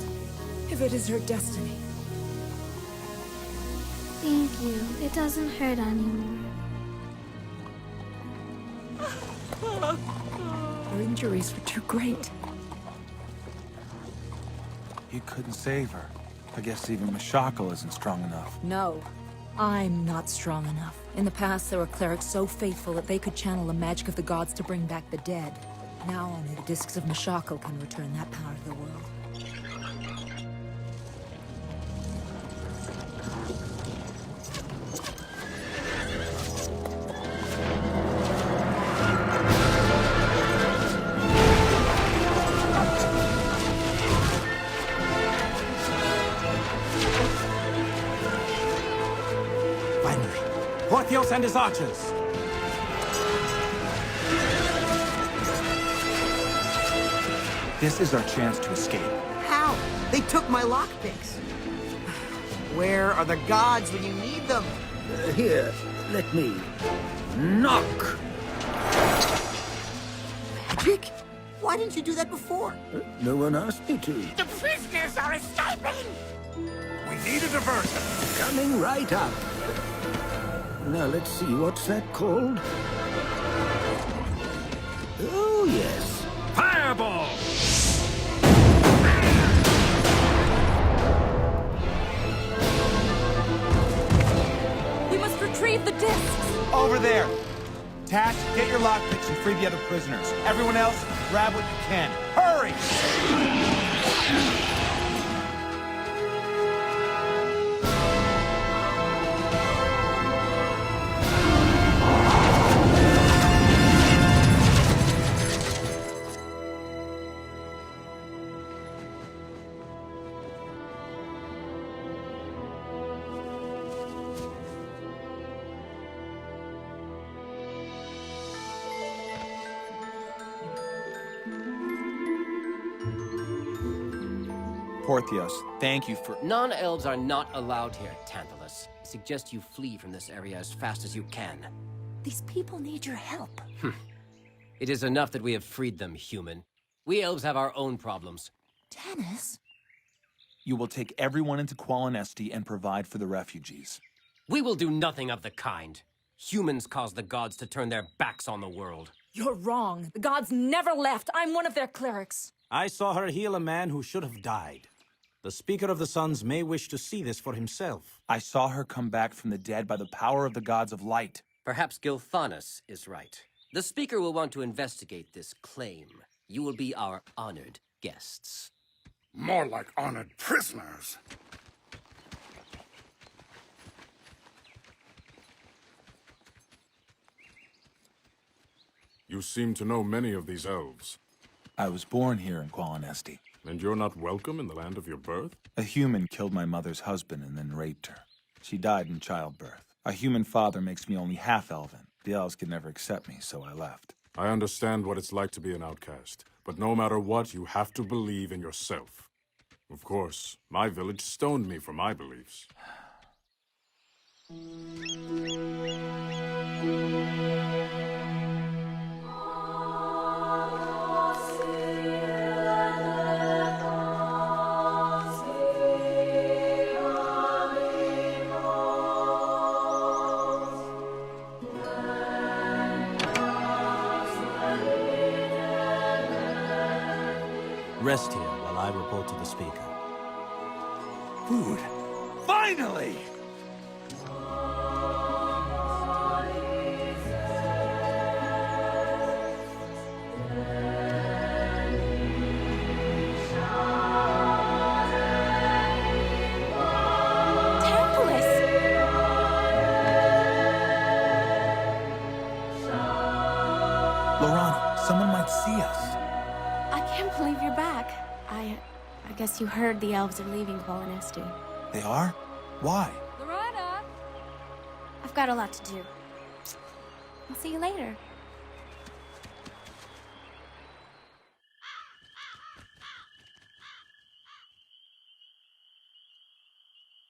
if it is her destiny. Thank you. It doesn't hurt anymore. Her injuries were too great. You couldn't save her. I guess even Meshako isn't strong enough. No, I'm not strong enough. In the past, there were clerics so faithful that they could channel the magic of the gods to bring back the dead. Now only the discs of Meshako can return that power to the world. Porthios and his archers! This is our chance to escape. How? They took my lockpicks. Where are the gods when you need them? Here, let me knock. Magic? Why didn't you do that before? No one asked me to. The prisoners are escaping! We need a diversion. Coming right up. Now let's see, what's that called? Oh, yes. Fireball! We must retrieve the discs! Over there! Tash, get your lockpicks and free the other prisoners. Everyone else, grab what you can. Hurry! Porthios, thank you for— Non-elves are not allowed here, Tantalus. I suggest you flee from this area as fast as you can. These people need your help. It is enough that we have freed them, human. We elves have our own problems. Tanis? You will take everyone into Qualinesti and provide for the refugees. We will do nothing of the kind. Humans caused the gods to turn their backs on the world. You're wrong. The gods never left. I'm one of their clerics. I saw her heal a man who should have died. The Speaker of the Suns may wish to see this for himself. I saw her come back from the dead by the power of the gods of light. Perhaps Gilthanas is right. The Speaker will want to investigate this claim. You will be our honored guests. More like honored prisoners. You seem to know many of these elves. I was born here in Qualinesti. And you're not welcome in the land of your birth? A human killed my mother's husband and then raped her. She died in childbirth. A human father makes me only half-elven. The elves could never accept me, so I left. I understand what it's like to be an outcast, but no matter what, you have to believe in yourself. Of course, my village stoned me for my beliefs. Rest here while I report to the Speaker. Food! Finally! Someone might see us. I can't believe you're back. I guess you heard the elves are leaving Qualinesti. They are? Why? Loretta! I've got a lot to do. I'll see you later.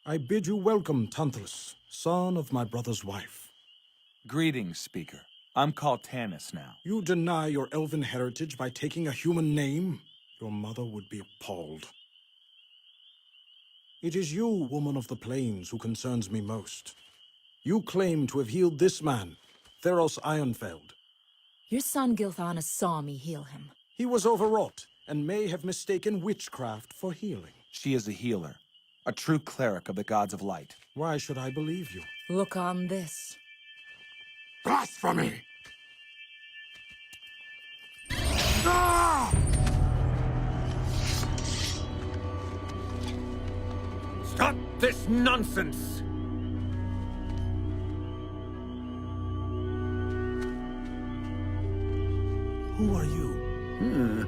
I bid you welcome, Tantalus, son of my brother's wife. Greetings, Speaker. I'm called Tanis now. You deny your elven heritage by taking a human name? Your mother would be appalled. It is you, woman of the plains, who concerns me most. You claim to have healed this man, Theros Ironfeld. Your son Gilthanas saw me heal him. He was overwrought, and may have mistaken witchcraft for healing. She is a healer, a true cleric of the gods of light. Why should I believe you? Look on this. Blasphemy! Stop this nonsense! Who are you?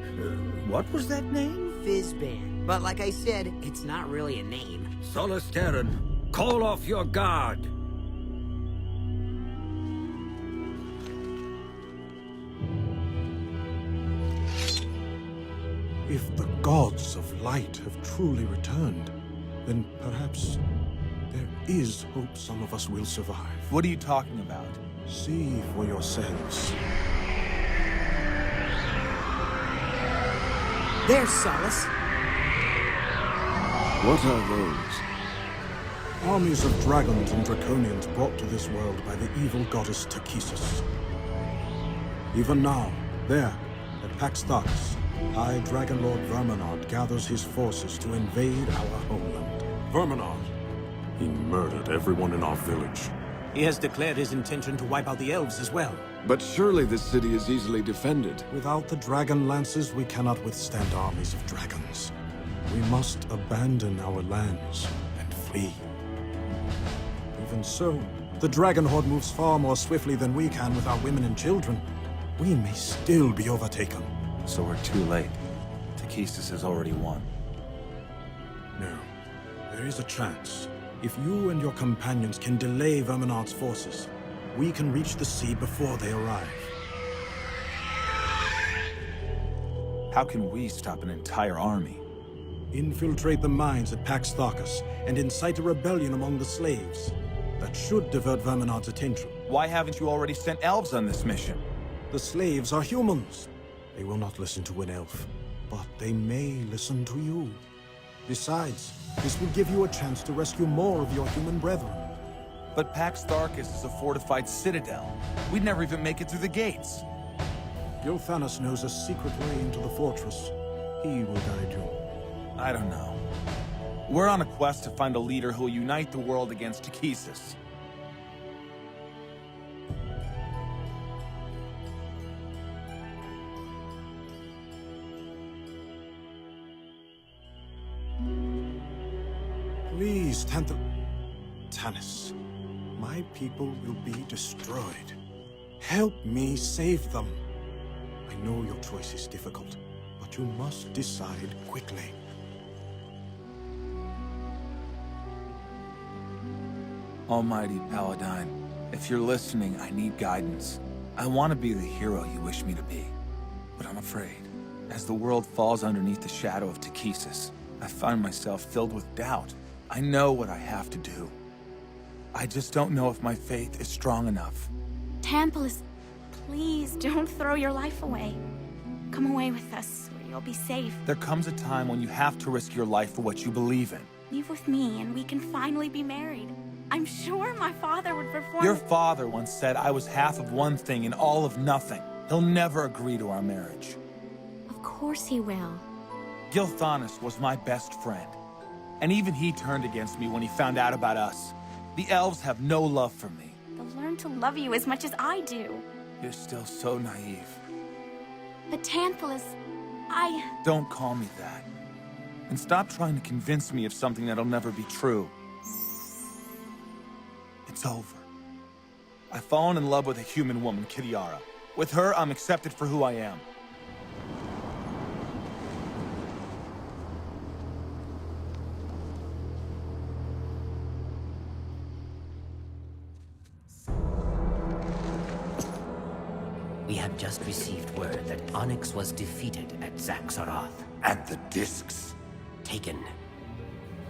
What was that name? Fizzban. But like I said, it's not really a name. Solace Terran, call off your guard. If the gods of light have truly returned, then perhaps there is hope some of us will survive. What are you talking about? See for yourselves. There's Solace. What are those? Armies of dragons and draconians brought to this world by the evil goddess Takhisis. Even now, there, at Pax Thax, High Dragon Lord Verminard gathers his forces to invade our homeland. Verminard? He murdered everyone in our village. He has declared his intention to wipe out the elves as well. But surely this city is easily defended. Without the Dragonlances, we cannot withstand armies of dragons. We must abandon our lands and flee. Even so, the Dragon Horde moves far more swiftly than we can with our women and children. We may still be overtaken. So we're too late. Takhisis has already won. No. There is a chance. If you and your companions can delay Verminard's forces, we can reach the sea before they arrive. How can we stop an entire army? Infiltrate the mines at Pax Thakis and incite a rebellion among the slaves. That should divert Verminard's attention. Why haven't you already sent elves on this mission? The slaves are humans. They will not listen to an elf, but they may listen to you. Besides, this will give you a chance to rescue more of your human brethren. But Pax Thakis is a fortified citadel. We'd never even make it through the gates. Thanis knows a secret way into the fortress. He will guide you. I don't know. We're on a quest to find a leader who will unite the world against Takhisis. Please, Tanis. My people will be destroyed. Help me save them. I know your choice is difficult, but you must decide quickly. Almighty Paladine, if you're listening, I need guidance. I want to be the hero you wish me to be, but I'm afraid. As the world falls underneath the shadow of Takhisis, I find myself filled with doubt. I know what I have to do. I just don't know if my faith is strong enough. Tantalus, please don't throw your life away. Come away with us, where you'll be safe. There comes a time when you have to risk your life for what you believe in. Leave with me, and we can finally be married. I'm sure my father would perform— Your father once said I was half of one thing and all of nothing. He'll never agree to our marriage. Of course he will. Thanis was my best friend. And even he turned against me when he found out about us. The elves have no love for me. They'll learn to love you as much as I do. You're still so naive. But Tantalus, Don't call me that. And stop trying to convince me of something that'll never be true. It's over. I've fallen in love with a human woman, Kitiara. With her, I'm accepted for who I am. We have just received word that Onyx was defeated at Xak Tsaroth. And the discs? Taken.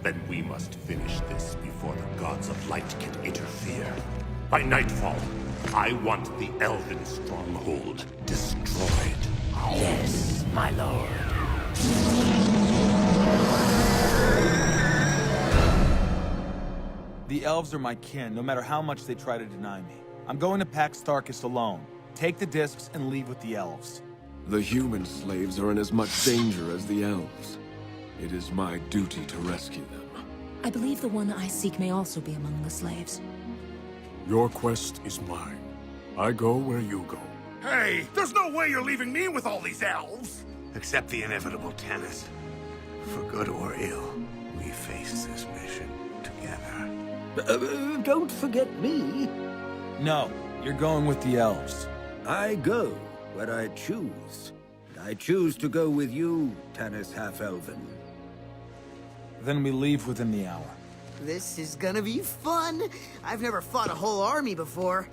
Then we must finish this before the gods of light can interfere. By nightfall, I want the elven stronghold destroyed. Yes, my lord. The elves are my kin, no matter how much they try to deny me. I'm going to Pax Thakis alone. Take the discs and leave with the elves. The human slaves are in as much danger as the elves. It is my duty to rescue them. I believe the one I seek may also be among the slaves. Your quest is mine. I go where you go. Hey, there's no way you're leaving me with all these elves! Accept the inevitable, Tanis. For good or ill, we face this mission together. Don't forget me. No, you're going with the elves. I go where I choose. And I choose to go with you, Tanis half-elven. Then we leave within the hour. This is gonna be fun! I've never fought a whole army before.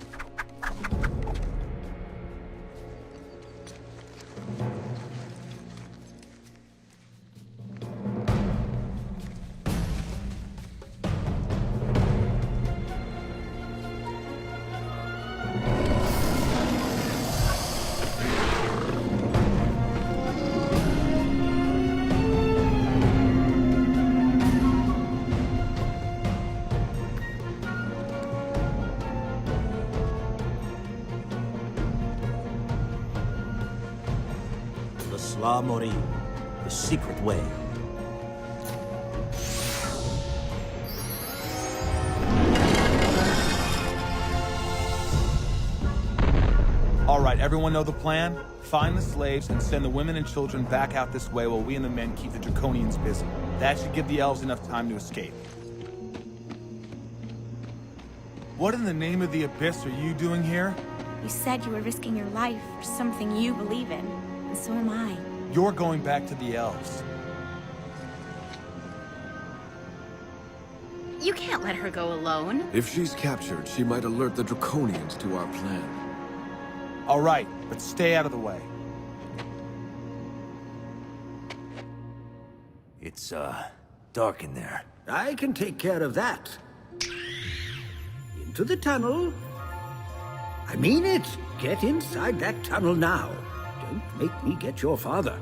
Mori, the secret way. All right, everyone know the plan? Find the slaves and send the women and children back out this way while we and the men keep the Draconians busy. That should give the elves enough time to escape. What in the name of the Abyss are you doing here? You said you were risking your life for something you believe in, and so am I. You're going back to the elves. You can't let her go alone. If she's captured, she might alert the Draconians to our plan. All right, but stay out of the way. It's, dark in there. I can take care of that. Into the tunnel. I mean it. Get inside that tunnel now. Don't make me get your father.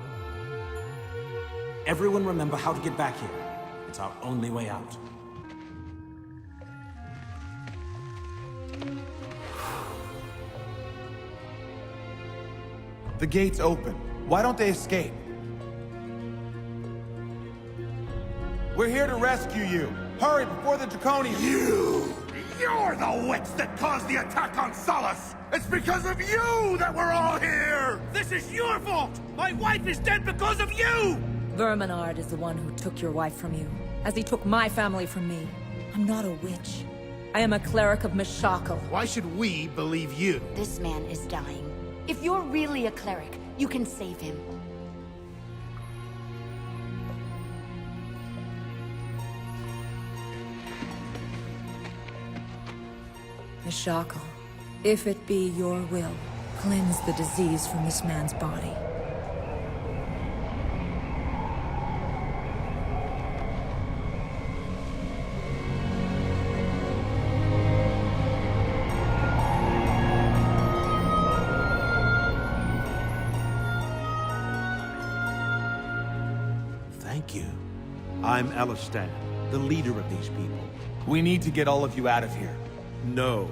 Everyone remember how to get back here. It's our only way out. The gate's open. Why don't they escape? We're here to rescue you. Hurry before the Draconians. You're the witch that caused the attack on Solace! It's because of you that we're all here! This is your fault! My wife is dead because of you! Verminard is the one who took your wife from you, as he took my family from me. I'm not a witch. I am a cleric of Meshakal. Why should we believe you? This man is dying. If you're really a cleric, you can save him. Meshakal, if it be your will, cleanse the disease from this man's body. Thank you. I'm Alistan, the leader of these people. We need to get all of you out of here. No.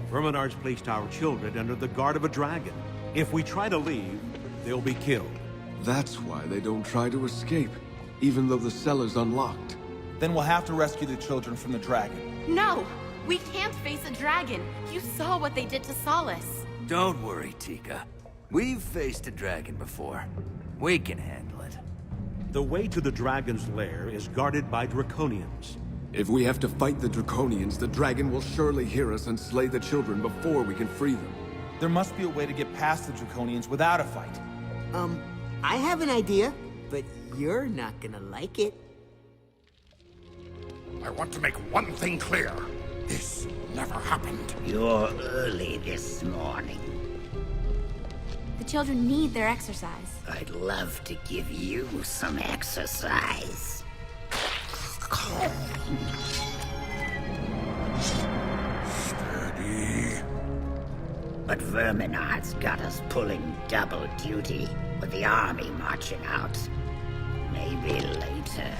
Verminard's placed our children under the guard of a dragon. If we try to leave, they'll be killed. That's why they don't try to escape, even though the cell is unlocked. Then we'll have to rescue the children from the dragon. No! We can't face a dragon! You saw what they did to Solace. Don't worry, Tika. We've faced a dragon before. We can handle it. The way to the dragon's lair is guarded by Draconians. If we have to fight the Draconians, the dragon will surely hear us and slay the children before we can free them. There must be a way to get past the Draconians without a fight. I have an idea, but you're not gonna like it. I want to make one thing clear. This never happened. You're early this morning. The children need their exercise. I'd love to give you some exercise. Steady. But Verminard's got us pulling double duty with the army marching out. Maybe later.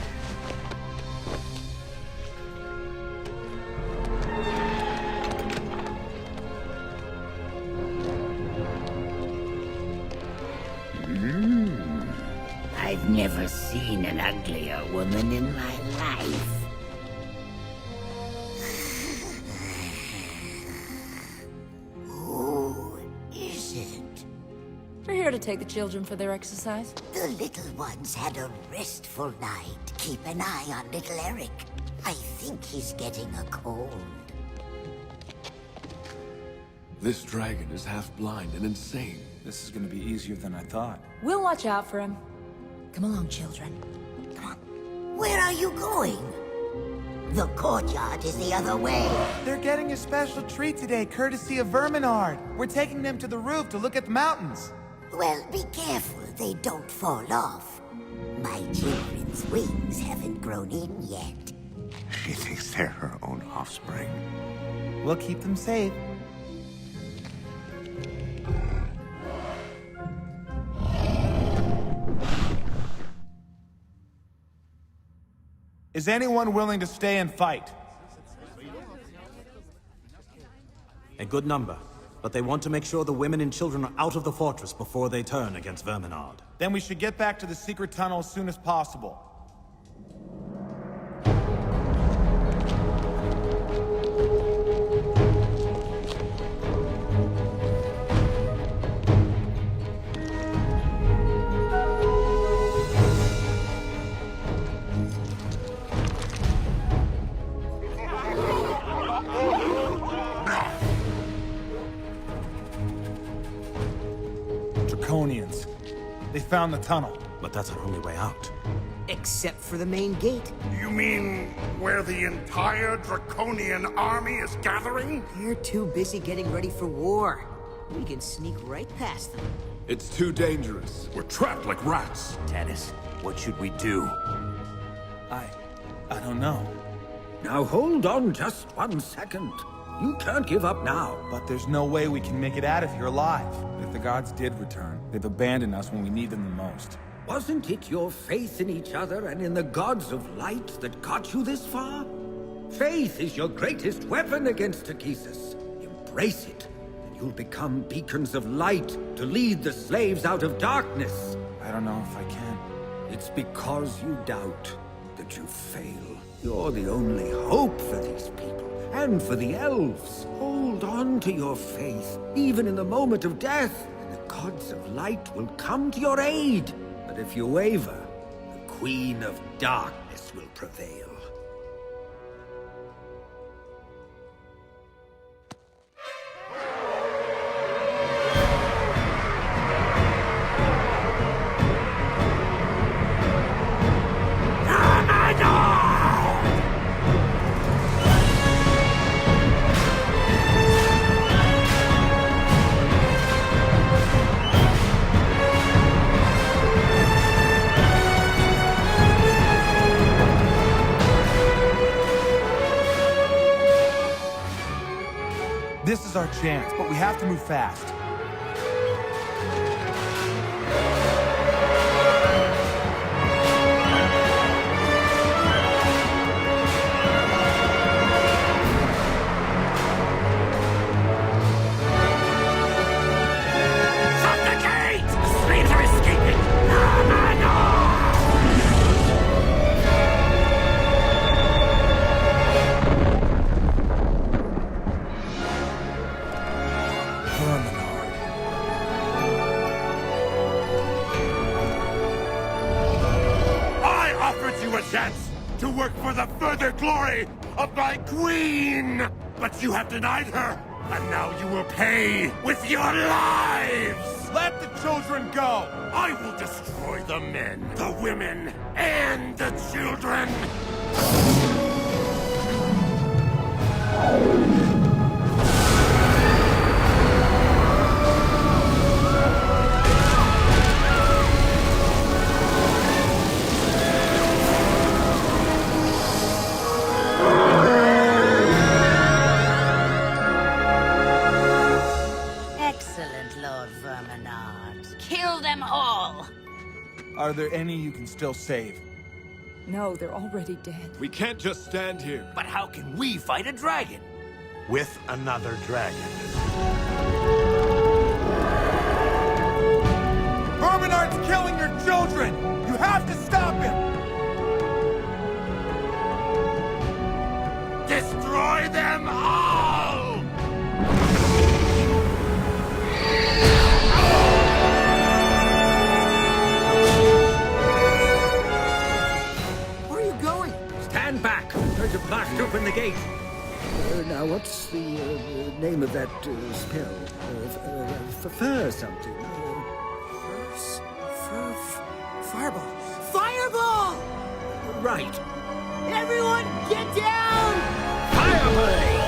I've never seen an uglier woman in my life. Who is it? We're here to take the children for their exercise. The little ones had a restful night. Keep an eye on little Eric. I think he's getting a cold. This dragon is half blind and insane. This is gonna be easier than I thought. We'll watch out for him. Come along, children. Where are you going? The courtyard is the other way. They're getting a special treat today, courtesy of Verminard. We're taking them to the roof to look at the mountains. Well, be careful they don't fall off. My children's wings haven't grown in yet. She thinks they're her own offspring. We'll keep them safe. Is anyone willing to stay and fight? A good number, but they want to make sure the women and children are out of the fortress before they turn against Verminard. Then we should get back to the secret tunnel as soon as possible. Draconians. They found the tunnel. But that's our only way out. Except for the main gate. You mean where the entire Draconian army is gathering? They're too busy getting ready for war. We can sneak right past them. It's too dangerous. We're trapped like rats. Tanis, What should we do? I don't know. Now hold on just 1 second. You can't give up now. But there's no way we can make it out of here alive. If the gods did return, they've abandoned us when we need them the most. Wasn't it your faith in each other and in the gods of light that got you this far? Faith is your greatest weapon against Takhisis. Embrace it, and you'll become beacons of light to lead the slaves out of darkness. I don't know if I can. It's because you doubt that you fail. You're the only hope for these people, and for the elves. Hold on to your faith, even in the moment of death, and the gods of light will come to your aid. But if you waver, the Queen of Darkness will prevail. This is our chance, but we have to move fast. Shut the gate! The slaves are escaping! I offered you a chance to work for the further glory of my queen! But you have denied her, and now you will pay with your lives! Let the children go! I will destroy the men, the women, and the children! Excellent, Lord Verminard. Kill them all! Are there any you can still save? No, they're already dead. We can't just stand here. But how can we fight a dragon? With another dragon. Verminard's killing your children! You have to stop him! Destroy them all! Where are you going? Stand back! I'm going to blast open the gate. Now, what's the name of that spell? Fur something. Fireball. Fireball! Right. Everyone, get down! Fireball!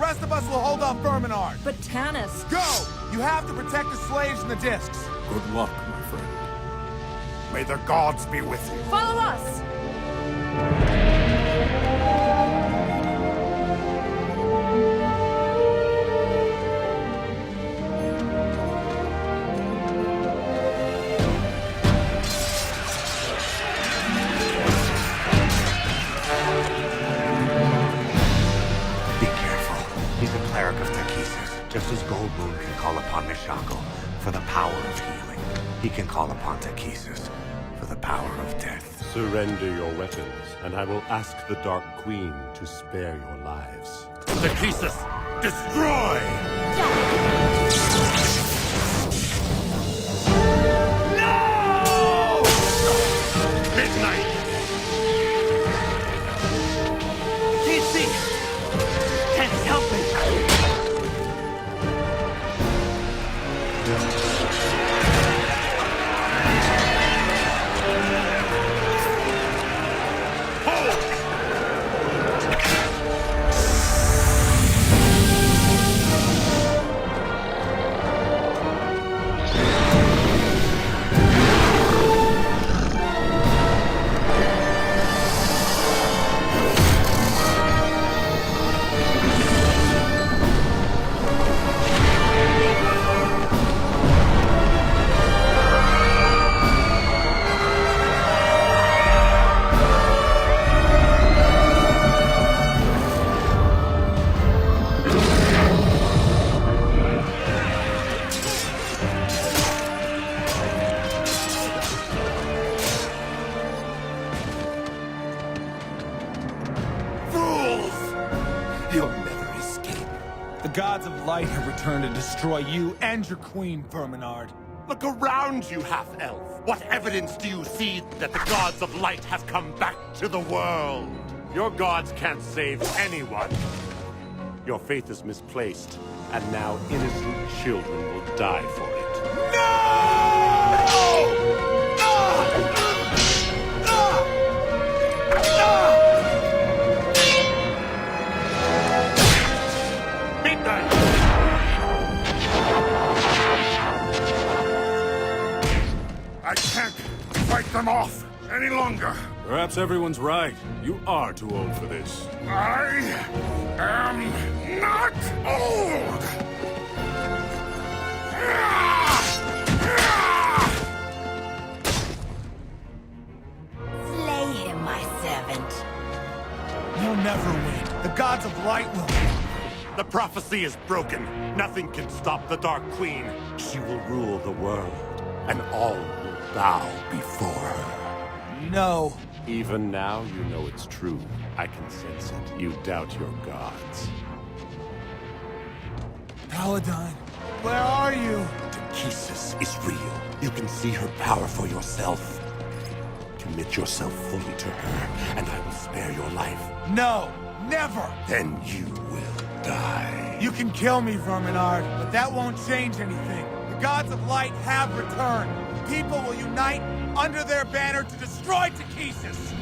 rest of us will hold off Verminard. But Tanis... Go! You have to protect the slaves and the discs. Good luck, my friend. May the gods be with you. Follow us! Just as Goldmoon can call upon Mishako for the power of healing, he can call upon Takhisis for the power of death. Surrender your weapons, and I will ask the Dark Queen to spare your lives. Takhisis, destroy! No! Midnight! Can't see! Tanis, help me! Light have returned to destroy you and your queen, Verminard. Look around you, half-elf. What evidence do you see that the gods of light have come back to the world? Your gods can't save anyone. Your faith is misplaced, and now innocent children will die for it. Midnight! I can't fight them off any longer. Perhaps everyone's right. You are too old for this. I am not old! Slay him, my servant. You'll never win. The gods of light will win. The prophecy is broken. Nothing can stop the Dark Queen. She will rule the world, and all will bow before her. No. Even now, you know it's true. I can sense it. You doubt your gods. Paladine, where are you? Takhisis is real. You can see her power for yourself. Commit yourself fully to her, and I will spare your life. No, never! Then you will die. You can kill me, Verminard, but that won't change anything. The gods of light have returned. People will unite under their banner to destroy Takhisis!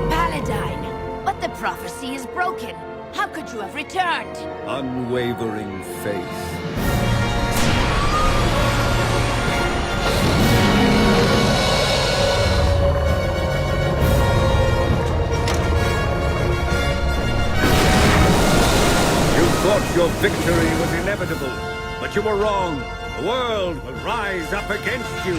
Paladine, but the prophecy is broken. How could you have returned? Unwavering faith. Thought your victory was inevitable, but you were wrong. The world will rise up against you.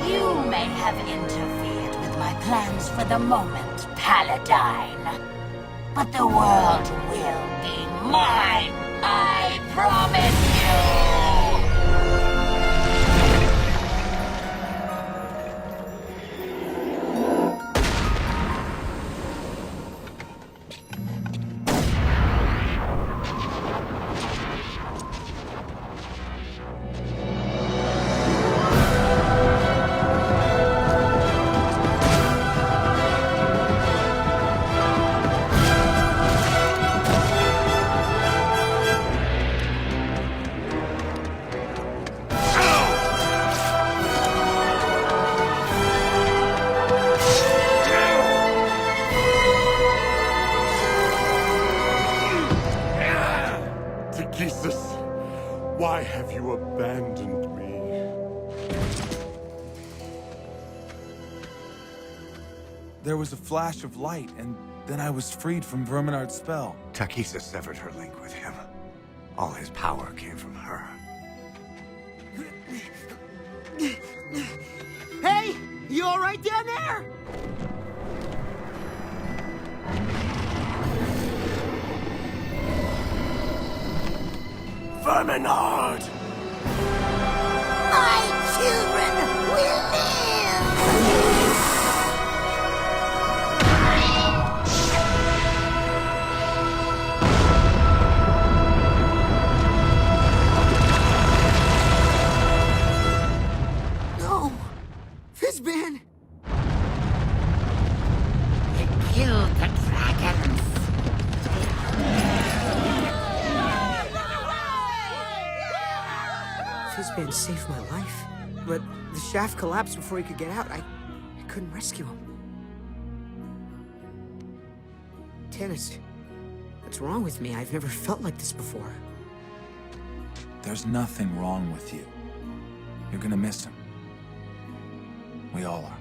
You may have interfered with my plans for the moment, Paladine. But the world will be mine, I promise you! Why have you abandoned me? There was a flash of light, and then I was freed from Verminard's spell. Takhisis severed her link with him. All his power came from her. Hey! You alright down there? Verminard! My children will live! No! Fizban! They killed the dragons. Fizban saved my life, but the shaft collapsed before he could get out. I couldn't rescue him. Tanis, what's wrong with me? I've never felt like this before. There's nothing wrong with you. You're gonna miss him. We all are.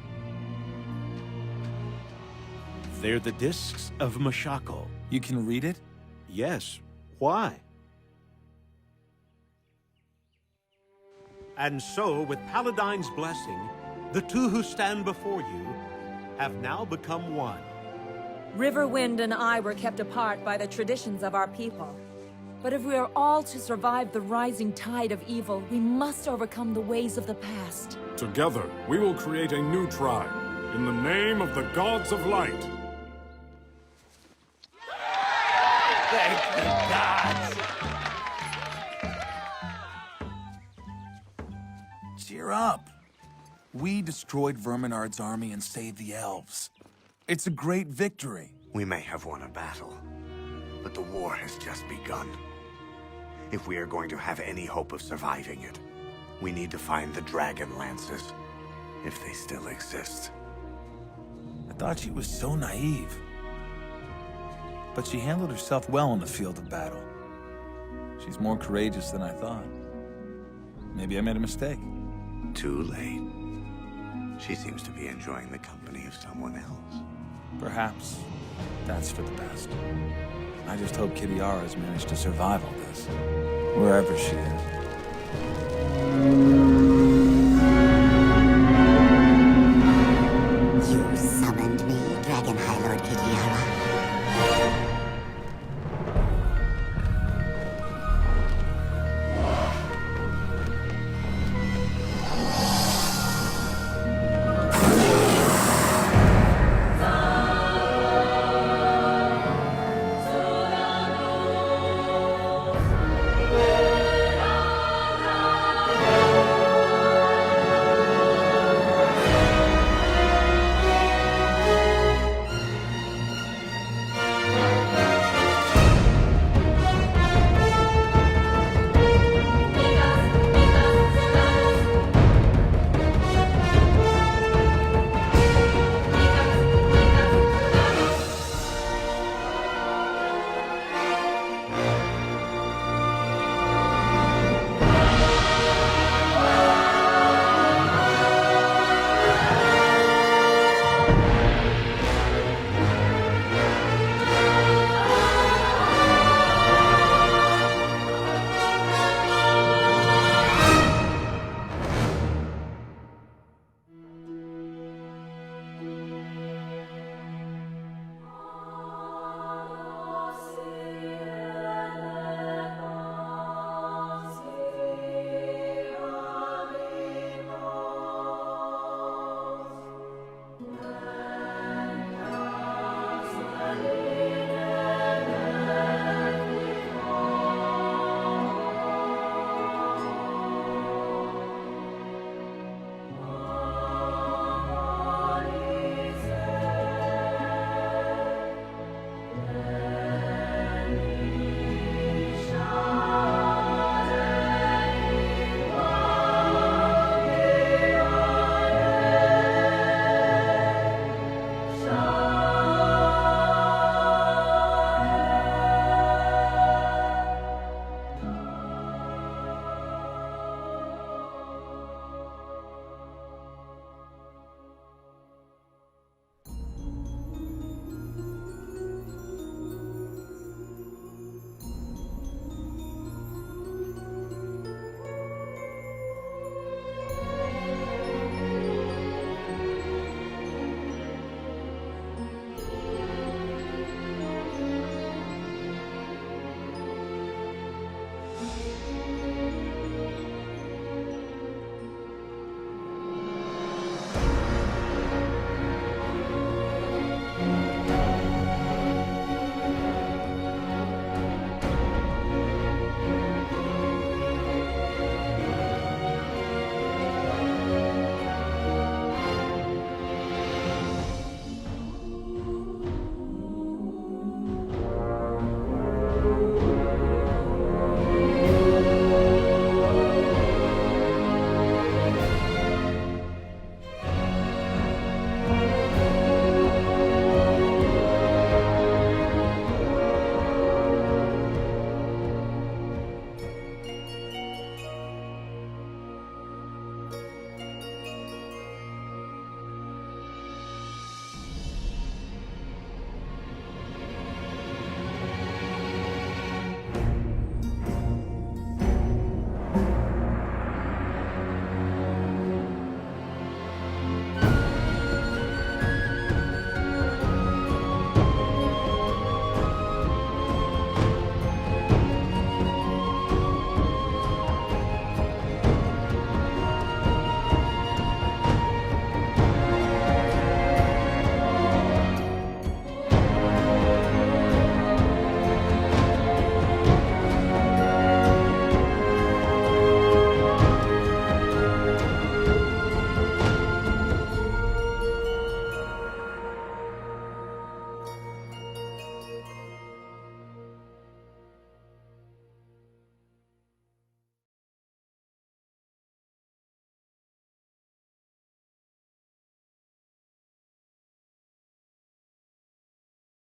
They're the discs of Mashako. You can read it? Yes. Why? And so, with Paladine's blessing, the two who stand before you have now become one. Riverwind and I were kept apart by the traditions of our people. But if we are all to survive the rising tide of evil, we must overcome the ways of the past. Together, we will create a new tribe, in the name of the Gods of Light. Thank the gods! Cheer up. We destroyed Verminard's army and saved the elves. It's a great victory. We may have won a battle, but the war has just begun. If we are going to have any hope of surviving it, we need to find the Dragonlances, if they still exist. I thought she was so naive. But she handled herself well on the field of battle. She's more courageous than I thought. Maybe I made a mistake. Too late. She seems to be enjoying the company of someone else. Perhaps that's for the best. I just hope Kitiara's managed to survive all this, wherever she is.